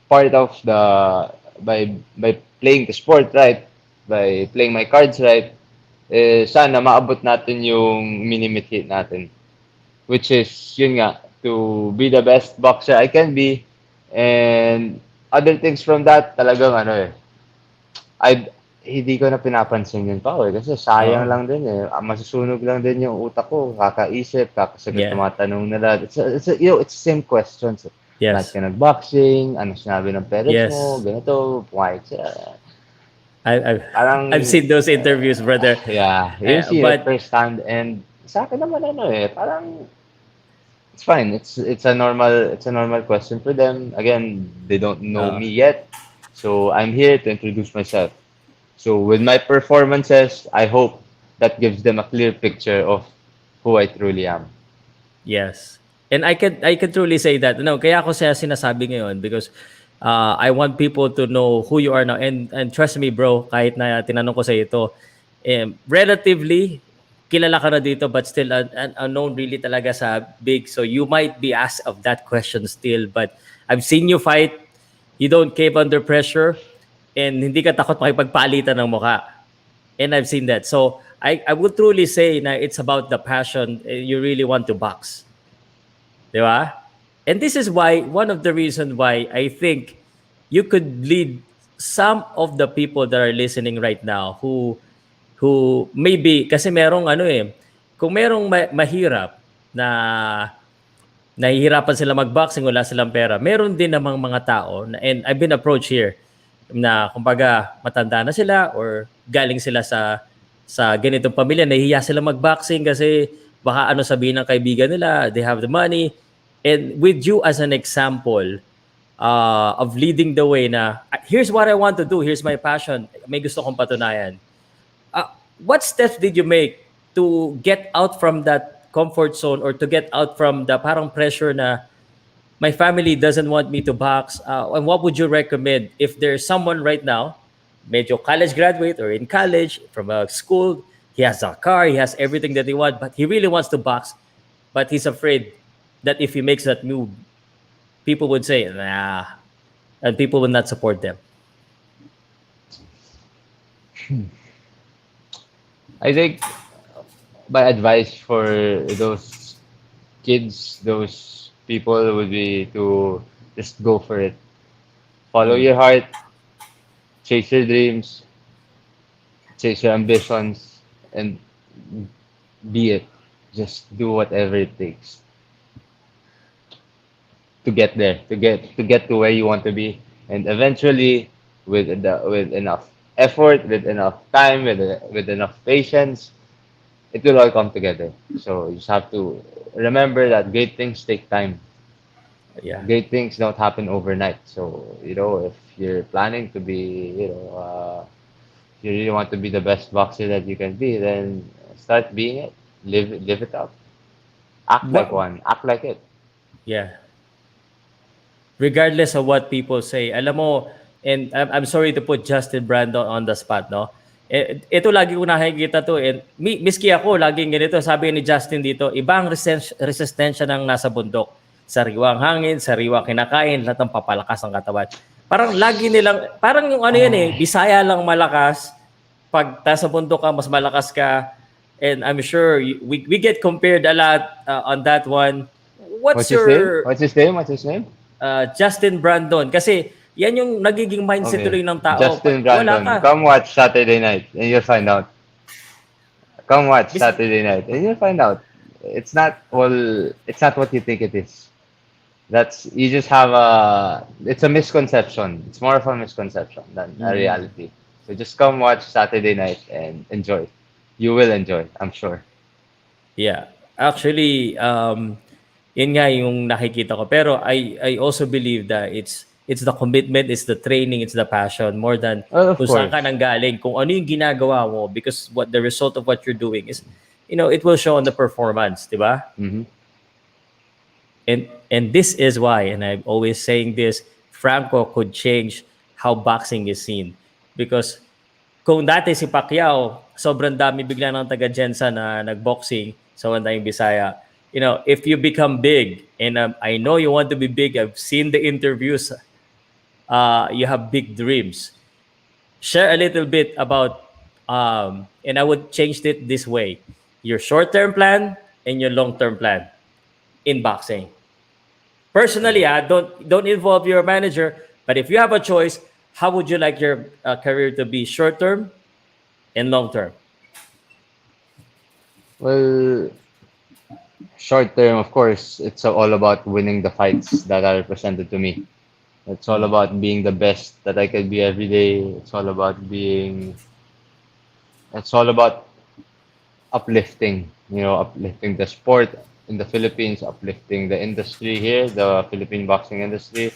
part of by playing the sport right, by playing my cards right, sana maabot natin yung minimit hit natin, which is yun nga, to be the best boxer I can be, and other things from that talagang I hindi ko na pinapansin yun pa kasi sayang Oh, lang din masusunog lang din yung utak ko, kakaisip, kakasagot ng yeah. mga tanong nila. It's the same questions. Bakit Yes. ka nag-boxing? Ano sinabi ng parents mo? Yes. Ganito, pumayag sila. I, I've Parang, I've seen those interviews, brother. yeah, you see it But firsthand, and sa akin naman parang it's fine. It's a normal question for them. Again, they don't know uh, me yet. So I'm here to introduce myself. So with my performances, I hope that gives them a clear picture of who I truly am. yes. And I can truly say that. No, kaya ako siya sinasabi ngayon because I want people to know who you are now. And trust me, bro, kahit na tinanong ko sa ito, relatively kilala ka na dito but still unknown really talaga sa big. So you might be asked of that question still, but I've seen you fight. You don't cave under pressure and hindi ka takot makipagpalitan ng mukha. And I've seen that. So I would truly say na it's about the passion. You really want to box. Di ba? And this is why, one of the reasons why I think you could lead some of the people that are listening right now who maybe, kasi merong kung merong mahirap na nahihirapan sila magboxing, wala silang pera. Meron din namang mga tao, and I've been approached here, na kumbaga matanda na sila or galing sila sa ganitong pamilya, nahihiya sila magboxing kasi baka ano sabihin ng kaibigan nila, they have the money. And with you as an example of leading the way na, here's what I want to do, here's my passion, may gusto kong patunayan. What steps did you make to get out from that comfort zone or to get out from the parang pressure na my family doesn't want me to box? And what would you recommend if there's someone right now, medyo college graduate or in college from a school, he has a car, he has everything that he wants, but he really wants to box, but he's afraid that if he makes that move, people would say, nah, and people would not support them. I think my advice for those kids, those people would be to just go for it. Follow Mm. your heart, chase your dreams, chase your ambitions, and be it. Just do whatever it takes to get there, to get to where you want to be, and eventually, with enough effort, with enough time, with enough patience, it will all come together. So you just have to remember that great things take time. Yeah. Great things don't happen overnight. So, if you're planning to be, if you really want to be the best boxer that you can be, then start being it. Live it up. Act like What? one. Act like it. Yeah. Regardless of what people say. Alam mo, and I'm sorry to put Justin Brandon on the spot, no? Ito lagi ko nakikita to. And miski ako, laging ganito. Sabi ni Justin dito, ibang resistensya ng nasa bundok. Sariwang hangin, sariwang kinakain, lahat ng papalakas ng katawan. Parang lagi nilang, parang yung ano yan eh, Ay, Bisaya lang malakas. Pag nasa bundok ka, mas malakas ka. And I'm sure we get compared a lot on that one. What's what's his name? your What's his name? What's his name? Justin Brandon? Kasi yan yung nagiging mindset Okay. tuloy ng tao. Justin Pag wala ka, Brandon. Come watch Saturday night and you'll find out. Come watch bis- Saturday night and you'll find out. It's not what you think it is. You just have it's a misconception. It's more of a misconception than a mm, reality. So just come watch Saturday night and enjoy. You will enjoy, I'm sure. yeah. Actually, yun nga yung nakikita ko. Pero I also believe that it's the commitment, it's the training, it's the passion more than Of kung saan ka course. nanggaling, kung ano yung ginagawa mo because what the result of what you're doing is, it will show on the performance, di ba? Hmm. And this is why, and I'm always saying this, Franco could change how boxing is seen. Because kung dati si Pacquiao, sobrang dami bigla ng taga-Jensa na nagboxing sa Wandayang Bisaya. If you become big, and I know you want to be big, I've seen the interviews, you have big dreams. Share a little bit about, and I would change it this way, your short-term plan and your long-term plan in boxing. Personally, don't involve your manager. But if you have a choice, how would you like your career to be, short term and long term? Well, short term, of course, it's all about winning the fights that are presented to me. It's all Mm. about being the best that I can be every day. It's all about uplifting, uplifting the sport in the Philippines, uplifting the industry here, the Philippine boxing industry.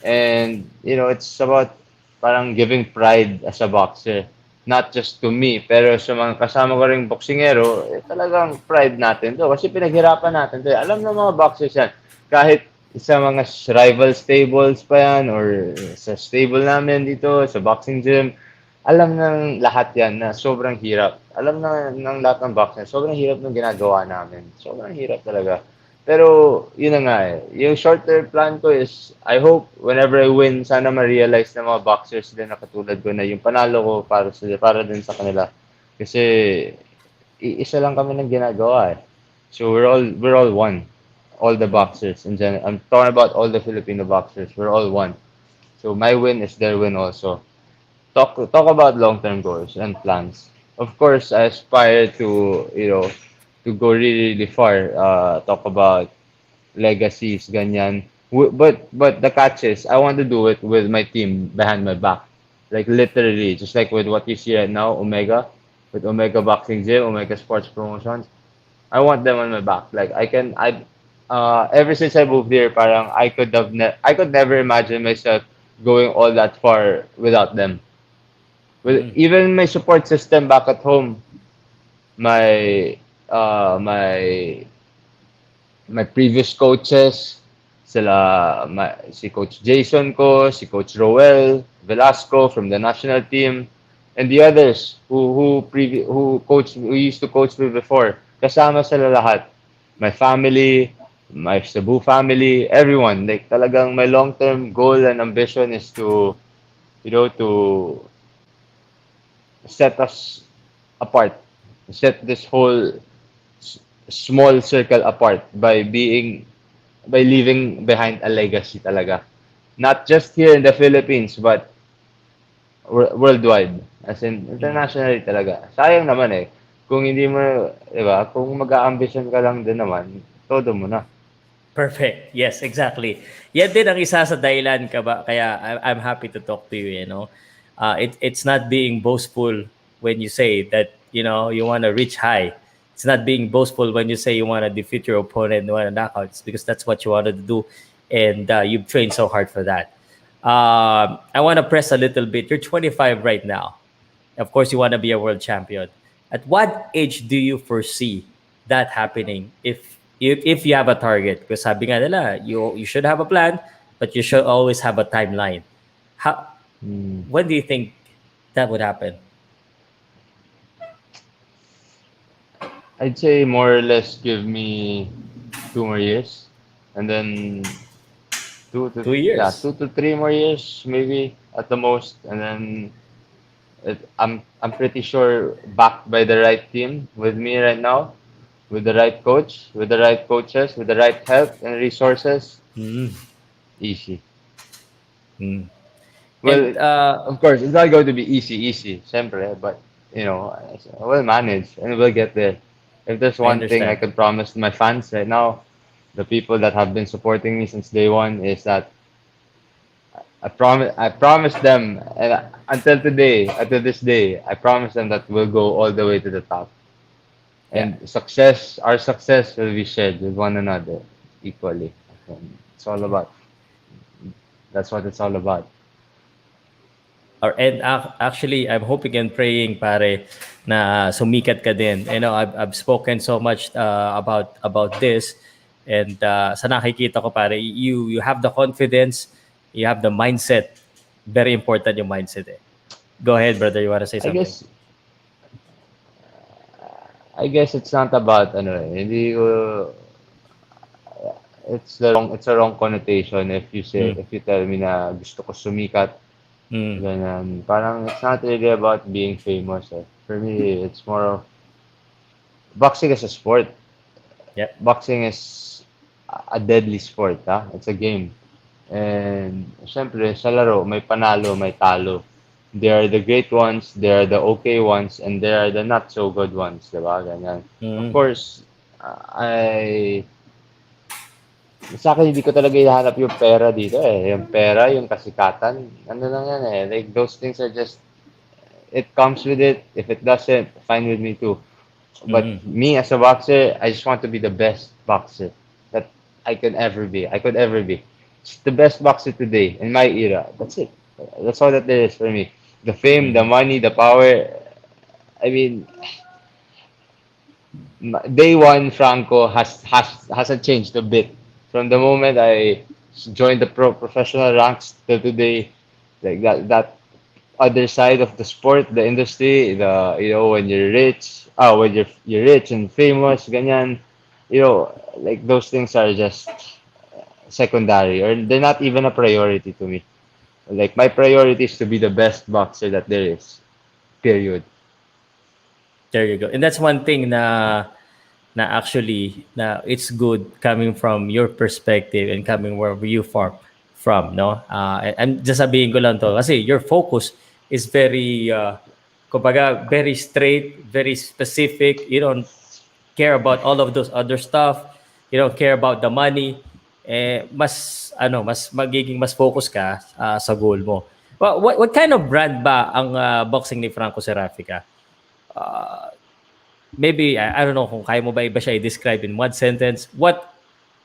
And, it's about parang giving pride as a boxer. Not just to me, pero sa mga kasama ko ring boksingero, talagang pride natin to. Kasi pinaghirapan natin to. Alam ng mga boxers yan. Kahit sa mga rival stables pa yan or sa stable namin dito, sa boxing gym, alam ng lahat yan na sobrang hirap. Alam na ng lahat ng boxers, sobrang hirap ng ginagawa namin. Sobrang hirap talaga. Pero, yun na nga eh. Yung short-term plan ko is, I hope, whenever I win, sana ma-realize ng mga boxers din na katulad ko na yung panalo ko para din sa kanila. Kasi, isa lang kami ng ginagawa eh. So, we're all one. All the Mm. boxers in general. I'm talking about all the Filipino boxers. We're all one. So, my win is their win also. Talk about long-term goals and plans. Of course, I aspire to go really, really far. Talk about legacies, ganyan. But the catch is, I want to do it with my team behind my back. Like literally, just like with what you see right now, Omega, with Omega Boxing Gym, Omega Sports Promotions. I want them on my back. Like ever since I moved here, parang I could never imagine myself going all that far without them. With Mm. even my support system back at home, my my previous coaches, si Coach Jason ko, si Coach Roel Velasco from the national team, and the others who used to coach me before. Kasama sila lahat. My family, my Cebu family, everyone. Like talagang my long-term goal and ambition is to set us apart, set this whole small circle apart by leaving behind a legacy talaga. Not just here in the Philippines, but worldwide. As in, Mm. internationally talaga. Sayang naman eh. Kung hindi mo, di ba, kung mag-a-ambition ka lang din naman, todo mo na. Perfect. Yes, exactly. Yan din ang isa sa dahilan ka ba kaya I'm happy to talk to you, it's not being boastful when you say that, you want to reach high. It's not being boastful when you say you want to defeat your opponent and want to knock out. It's because that's what you wanted to do. and you've trained so hard for that. I want to press a little bit. You're 25 right now. Of course, you want to be a world champion. At what age do you foresee that happening? If you have a target, because sabi nga nila, you should have a plan, but you should always have a timeline. How Mm. when do you think that would happen? I'd say more or less give me 2 more years, and then Two years. 2 to 3 more years maybe at the most, and then I'm pretty sure backed by the right team with me right now, with the right coach, with the right coaches, with the right help and resources. Mm. Easy. Mm. Well, And of course, it's not going to be easy, sempre, but we'll manage and we'll get there. If there's I one thing I understand. could promise my fans right now, the people that have been supporting me since day one, is that I promise them, and until today, until this day, I promise them that we'll go all the way to the top. Yeah. And our success will be shared with one another equally. And it's all about. That's what it's all about. Actually, I'm hoping and praying, pare, na sumikat ka din. I've spoken so much about this, and sa nakikita ko, pare, you have the confidence, you have the mindset. Very important yung mindset. Eh. Go ahead, brother. You want to say I something? guess I guess it's not about ano, hindi ko it's a wrong connotation Mm. if you tell me na gusto ko sumikat, Mm. ganyan. Parang it's not really about being famous. Eh. For me, it's more of boxing is a sport. Yep. Boxing is a deadly sport, ha? It's a game. And syempre, sa laro, may panalo, may talo. There are the great ones, there are the okay ones, and there are the not so good ones, di ba? Ganyan. Of Mm. course, sa akin, hindi ko talaga hinahanap yung pera dito eh. Yung pera, yung kasikatan, ano lang yan eh. Like, those things are just, it comes with it. If it doesn't, fine with me too. But Mm. me as a boxer, I just want to be the best boxer that I could ever be. I could ever be. Just the best boxer today in my era. That's it. That's all that there is for me. The fame, the Mm. money, the power. I mean, day one, Franco hasn't changed a bit. From the moment I joined the professional ranks till today, like that other side of the sport, the industry, when you're rich, when you're rich and famous, ganyan, like those things are just secondary, or they're not even a priority to me. Like my priority is to be the best boxer that there is. Period. There you go. And that's one thing na actually na it's good coming from your perspective and coming where you from, no? And just sabihin ko lang to kasi your focus is very kumbaga very straight, very specific. You don't care about all of those other stuff. You don't care about the money. Mas magiging mas focus ka sa goal mo. What kind of brand ba ang boxing ni Franco Serafica? Maybe I don't know kung kaya mo ba iba siya i-describe in one sentence. What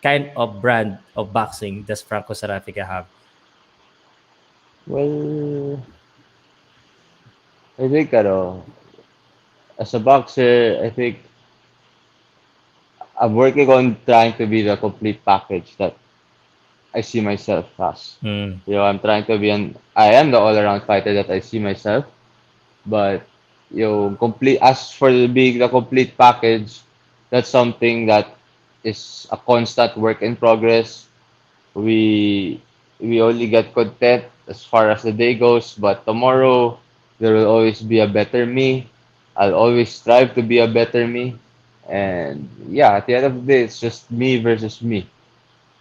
kind of brand of boxing does Franco Serafica have? Well, I think, as a boxer, I think I'm working on trying to be the complete package that I see myself as. Mm. I am the all-around fighter that I see myself, but as for being the complete package, that's something that is a constant work in progress. We we only get content as far as the day goes, but tomorrow there will always be a better me. I'll always strive to be a better me. And yeah, at the end of the day, it's just me versus me.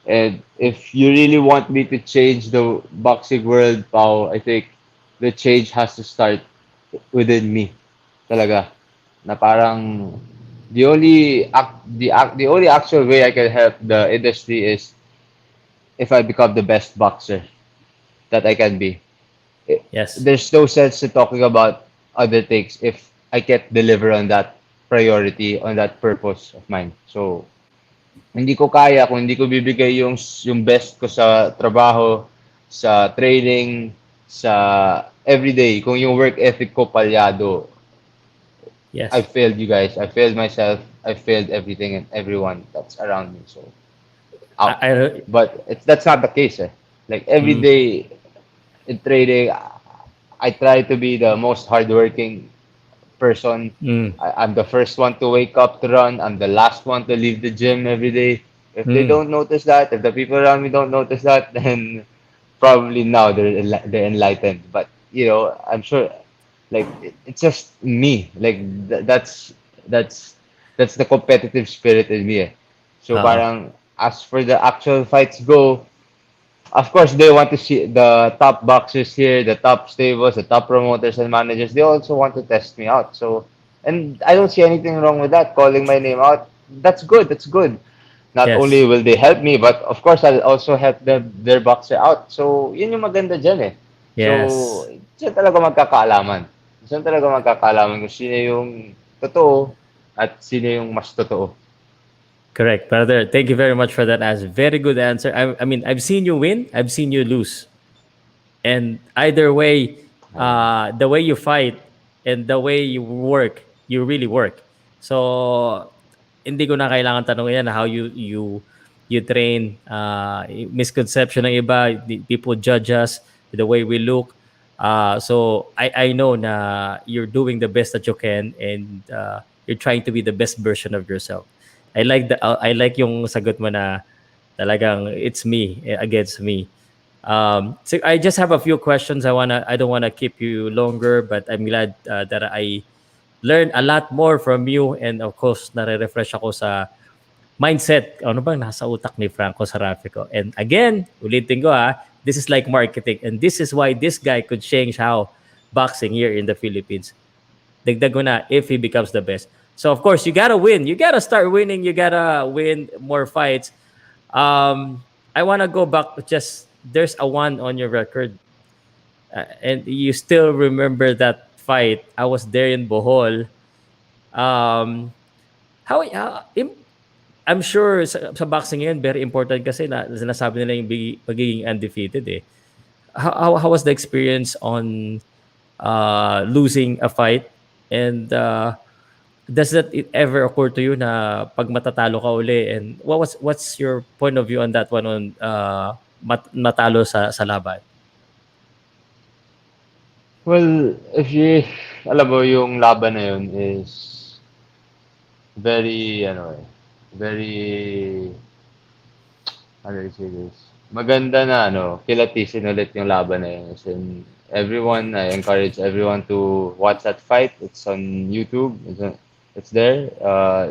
And if you really want me to change the boxing world, Pao, I think the change has to start within me. Talaga. Na parang the only actual way I can help the industry is if I become the best boxer that I can be. Yes. There's no sense in talking about other things if I can't deliver on that priority, on that purpose of mine. So hindi ko kaya kung hindi ko bibigay yung best ko sa trabaho, sa training, sa everyday. Kung yung work ethic ko palyado, I Yes. failed you guys. I failed myself. I failed everything and everyone that's around me. So out. I But that's not the case. Eh. Like every mm, day in trading, I try to be the most hardworking person. mm, I'm the first one to wake up to run. I'm the last one to leave the gym every day. If they mm. don't notice that, if the people around me don't notice that, then probably now they're enlightened. But I'm sure, like it's just me. Like that's that's the competitive spirit in me. Eh. So Oo. parang as for the actual fights go, of course, they want to see the top boxers here, the top stables, the top promoters and managers. They also want to test me out. So, and I don't see anything wrong with that. Calling my name out, that's good. That's good. Not only Yes. will they help me, but of course, I'll also help their boxer out. So, yun yung maganda dyan eh. So, Yes. dyan talaga magkakaalaman. Dyan talaga magkakaalaman kung sino yung totoo at sino yung mas totoo. Correct, brother. Thank you very much for that answer. Very good answer. I mean, I've seen you win. I've seen you lose. And either way, the way you fight and the way you work, you really work. So hindi ko na kailangan tanongin yan how you train. Misconception ng iba, people judge us the way we look. So I know na you're doing the best that you can, and you're trying to be the best version of yourself. I like yung sagot mo na talagang it's me against me. So I just have a few questions. I don't wanna keep you longer, but I'm glad that I learned a lot more from you, and of course nare-refresh ako sa mindset. Ano bang nasa utak ni Franco Serafico? And again, ulitin ko this is like marketing, and this is why this guy could change how boxing here in the Philippines. Dagdag ko na, if he becomes the best. So of course, you gotta win. You gotta start winning. You gotta win more fights. I want to go back. Just there's a one on your record, and you still remember that fight. I was there in Bohol. Um, I'm sure sa boxing yun, very important kasi na sinasabi nila yung pagiging undefeated eh. How was the experience on losing a fight? And does that ever occur to you na pag matatalo ka uli? And what's your point of view on that one on matalo sa laban? Well, alam mo, yung laban na yun is very, very, how do I say this? Maganda na, kilatisin ulit yung laban na yun. As in, I encourage everyone to watch that fight. It's on YouTube. It's there.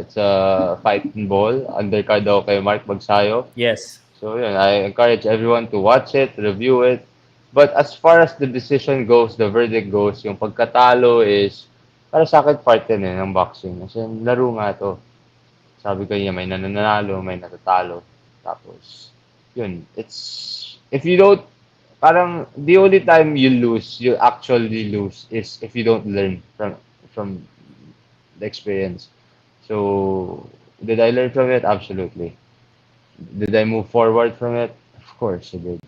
It's a fight in ball. Undercard daw kay Mark Bagsayo. Yes. So yun, I encourage everyone to watch it, review it. But as far as the decision goes, the verdict goes, yung pagkatalo is, para sa akin, part yan ng boxing. Kasi laro nga to. Sabi ko niya, may nananalo, may natatalo. Tapos, yun, if you don't, parang, the only time you actually lose is if you don't learn from the experience. So, did I learn from it? Absolutely. Did I move forward from it? Of course I did.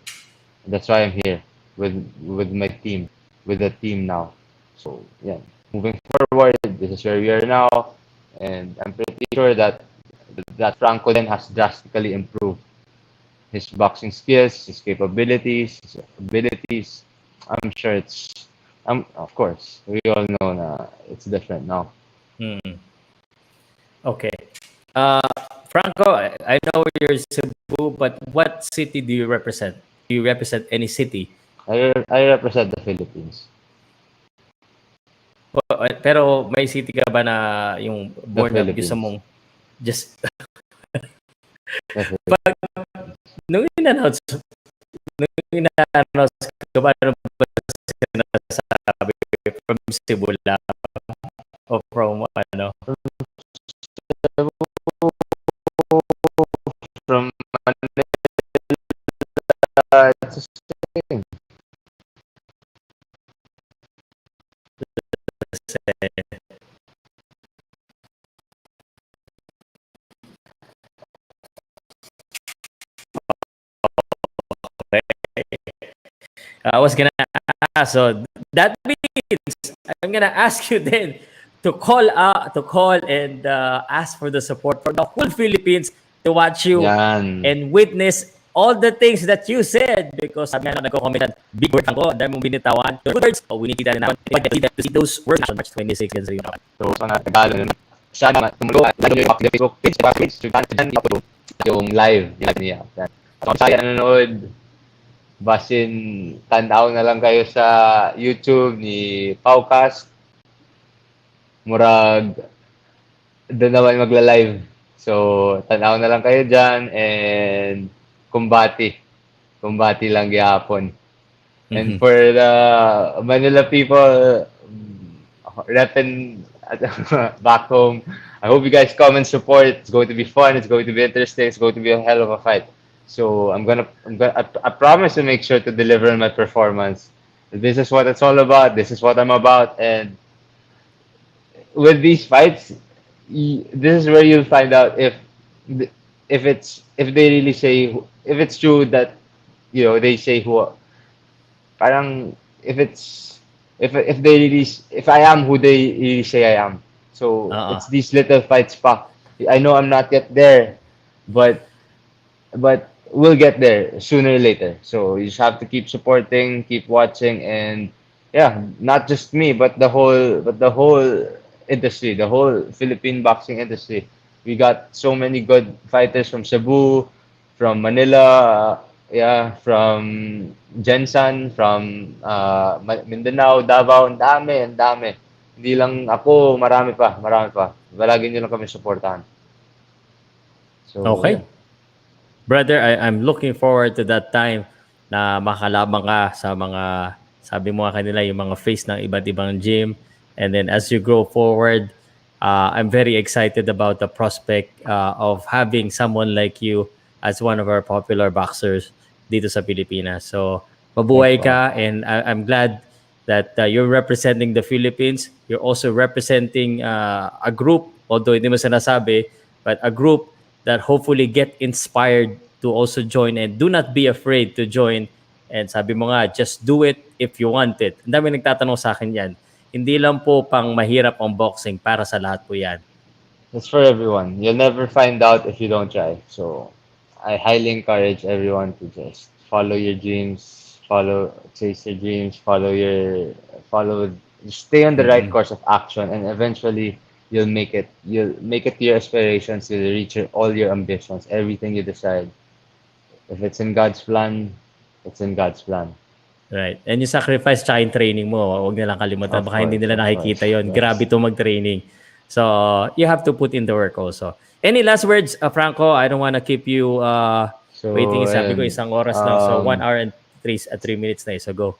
That's why I'm here with my team, with the team now. So yeah, moving forward, this is where we are now, and I'm pretty sure that Franco then has drastically improved his boxing skills, his capabilities, his abilities. I'm sure of course, we all know na it's different now. Mm. Okay. Uh, Franco, I know you're Cebu, but what city do you represent? Do you represent any city? I represent the Philippines, Pero may city ka ba na yung the born up gusto Philippines, mong just the Philippines. pag nung in-announce nung in-announce ka ba ano ba sinasabi from Cebu lang o from ano? From it's the same. I was gonna ask. So that means I'm gonna ask you then to call and ask for the support for the whole Philippines to watch you Yan. and witness all the things that you said because sabi nga nagko-comment yan, big word ako, dahil mong binitawan. Good words. Oh, we need to see those words on March 26 and so yun. So, sa mga Tagalog naman, sana tumulo at lalo yung Facebook page, diba? Page, so, dyan upload yung live niya. At kung saya nanonood, basin tanaw na lang kayo sa YouTube ni Paucast. Murag, doon naman magla-live. So, tanaw na lang kayo dyan and kumbati lang gyapon. And for the Manila people repping back home, I hope you guys come and support. It's going to be fun. It's going to be interesting. It's going to be a hell of a fight. So I promise to make sure to deliver my performance. This is what it's all about. This is what I'm about. And with these fights, this is where you'll find out if they really say if it's true that they say who parang if they really if I am who they really say I am. So it's these little fights pa. I know I'm not yet there, but we'll get there sooner or later. So you just have to keep supporting, keep watching, and yeah, not just me, but the whole industry, the whole Philippine boxing industry. We got so many good fighters from Cebu, from Manila, yeah, from Jensan, from Mindanao, Davao, ang dami. Hindi lang ako, marami pa. Palagi nyo lang kami supportahan. So, Okay. yeah. Brother, I'm looking forward to that time na makalabang ka sa mga, sabi mo nga kanila, yung mga face ng iba't ibang gym. And then as you go forward, I'm very excited about the prospect of having someone like you as one of our popular boxers dito sa Pilipinas. So, mabuhay ka and I'm glad that you're representing the Philippines. You're also representing a group, although hindi mo sinasabi, but a group that hopefully get inspired to also join and do not be afraid to join. And sabi mo nga, just do it if you want it. Ang dami nagtatanong sa akin yan. Hindi lang po pang mahirap ang boxing, para sa lahat po yan. It's for everyone. You'll never find out if you don't try. So, I highly encourage everyone to just follow your dreams, chase your dreams, stay on the right course of action, and eventually you'll make it. You'll make it to your aspirations. You'll reach all your ambitions, everything you decide. If it's in God's plan, it's in God's plan. Right. And yung sacrifice tsaka yung training mo, huwag nilang kalimutan. Of Baka hindi course, nila of nakikita course, yon. yes. Grabe to mag-training. So, you have to put in the work also. Any last words, Franco? I don't wanna keep you waiting. Sabi ko, isang oras lang. So, 1 hour and 3 minutes na. So, go.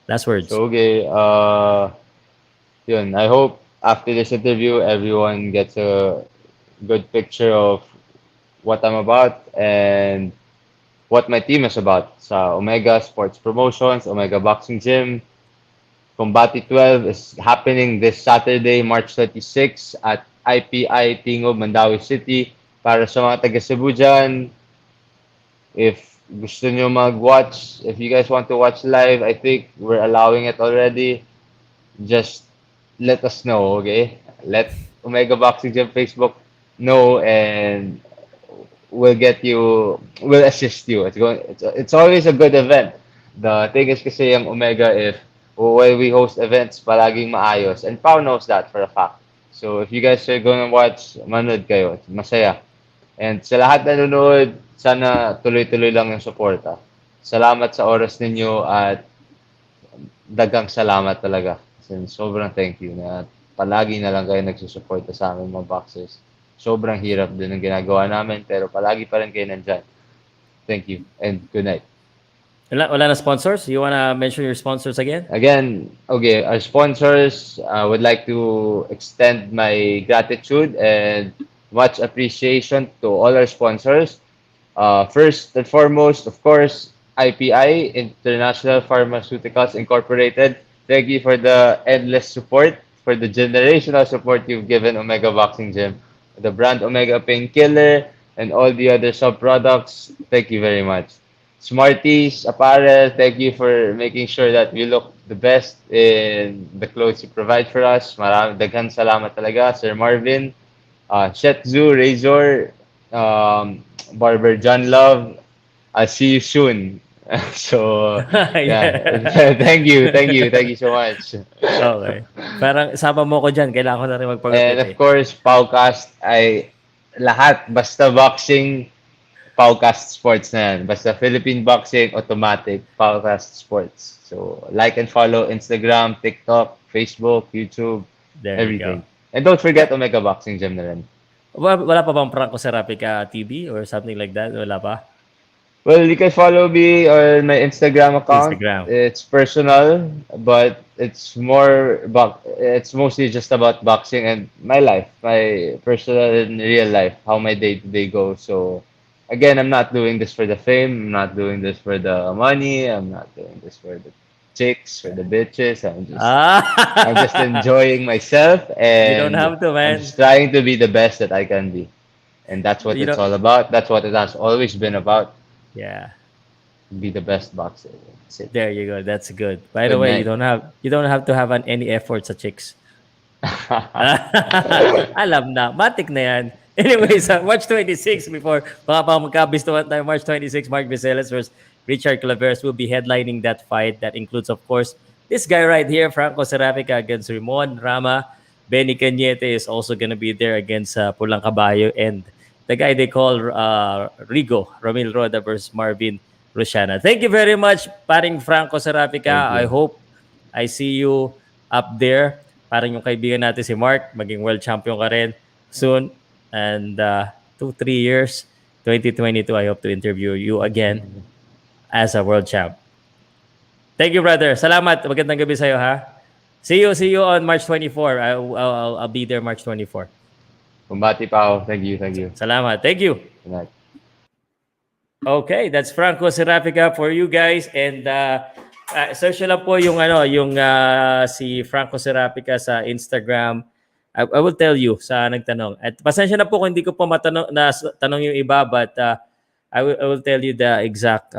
Last words. So, okay. Yun. I hope after this interview, everyone gets a good picture of what I'm about and what my team is about. Sa Omega Sports Promotions, Omega Boxing Gym, Combati 12 is happening this Saturday, March 36 at IPI Tingo, Mandawi City. Para sa mga taga Cebu dyan, if gusto nyo mag-watch, if you guys want to watch live, I think we're allowing it already. Just let us know, okay? Let Omega Boxing Gym Facebook know and we'll assist you. It's always a good event. The thing is kasi yung Omega, when we host events, palaging maayos. And Pao knows that for a fact. So if you guys are gonna watch, manood kayo. It's masaya. And sa lahat na nanonood, sana tuloy-tuloy lang yung suporta. Salamat sa oras ninyo at dagang salamat talaga. Sobrang thank you na palagi na lang kayo nagsusuporta sa amin mga boxers. Sobrang hirap din ang ginagawa namin pero palagi pa rin kayo nandyan. Thank you and good night. Wala na sponsors? You wanna mention your sponsors again? Again, okay, our sponsors, would like to extend my gratitude and much appreciation to all our sponsors. First and foremost, of course, IPI, International Pharmaceuticals Incorporated. Thank you for the endless support, for the generational support you've given Omega Boxing Gym. The brand Omega Painkiller and all the other sub-products, thank you very much. Smarties Apparel, thank you for making sure that we look the best in the clothes you provide for us. Daghan salamat talaga, Sir Marvin. Shetzu, Razor, Barber John Love. I'll see you soon. So, yeah. Yeah. Thank you so much. Okay. Parang sama mo ko dyan. Kailangan ko na rin And magpagupit of eh. course, Powcast ay lahat. Basta boxing, Powcast Sports na yan. Basta Philippine Boxing, automatic, Powcast Sports. So, like and follow Instagram, TikTok, Facebook, YouTube, There you go. everything. And don't forget Omega Boxing Gym na rin. Wala pa bang Franco Serafica TV or something like that? Wala pa? Well, you can follow me on my Instagram account. Instagram. It's personal, but it's mostly just about boxing and my life, my personal and real life, how my day to day goes. So again, I'm not doing this for the fame, I'm not doing this for the money, I'm not doing this for the chicks, for the bitches. I'm just Ah! enjoying myself, You don't and have to, I'm man. just trying to be the best that I can be. And that's what You it's don't. all about. That's what it has always been about. Yeah. Be the best boxer. That's it. There you go. That's good. By the Good way, night. you don't have to have any effort sa chicks. Alam na. Matik na yan. Anyways, March 26, before baka pa magkabistuhan tayo, March 26, Mark Viceles versus Richard Claveres will be headlining that fight. That includes, of course, this guy right here, Franco Serafica against Ramon Rama. Benny Cañete is also going to be there against Pulang Caballo. And the guy they call Rigo, Ramil Roda versus Marvin Rosiana. Thank you very much, paring Franco Thank Serafica. I you. hope I see you up there. Parang yung kaibigan natin si Mark, maging world champion ka rin soon. And 2-3 years, 2022, I hope to interview you again as a world champ. Thank you, brother. Salamat. Magandang gabi sa'yo, ha? See you on March 24. I'll be there March 24. Kumbati Pao. Thank you. Thank you. Salamat. Thank you. Good night. Okay, that's Franco Serafica for you guys, and search lang po yung si Franco Serafica sa Instagram. I will tell you sa nagtanong. At pasensya na po kung hindi ko pa tanong yung iba, but I will tell you the exact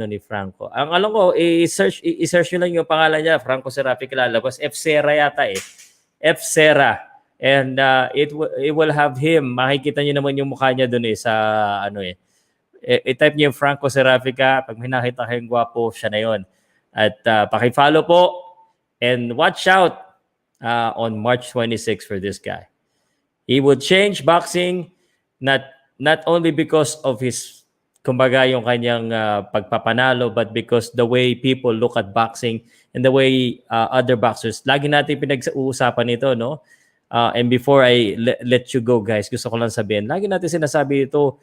ni Franco. Ang alam ko, i-search nyo lang yung pangalan niya, Franco Serafica lalabas. F Sera yata eh. F Sera. And it will have him. Makikita niyo naman yung mukha niya doon sa i-type niyo yung Franco Serafica. Pag may nakita kayong gwapo, siya na yun. At paki-follow po and watch out on March 26 for this guy. He would change boxing not only because of his kumbaga yung kanyang pagpapanalo, but because the way people look at boxing and the way other boxers. Lagi natin pinag-uusapan ito, no? And before I let you go, guys, gusto ko lang sabihin, lagi natin sinasabi ito,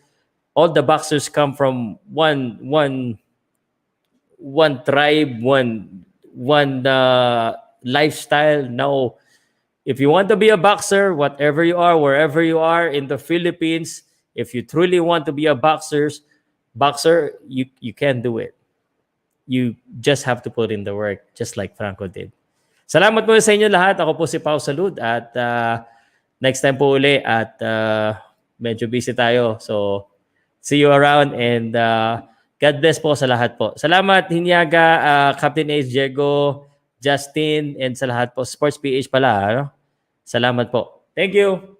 all the boxers come from one tribe, one lifestyle. Now, if you want to be a boxer, whatever you are, wherever you are in the Philippines, if you truly want to be a boxer, you can do it. You just have to put in the work, just like Franco did. Salamat po sa inyo lahat. Ako po si Pao Salud at next time po uli at medyo busy tayo. So, see you around and God bless po sa lahat po. Salamat Hinyaga, Captain Ace, Diego, Justin, and sa lahat po. Sports PH pala. Ano? Salamat po. Thank you.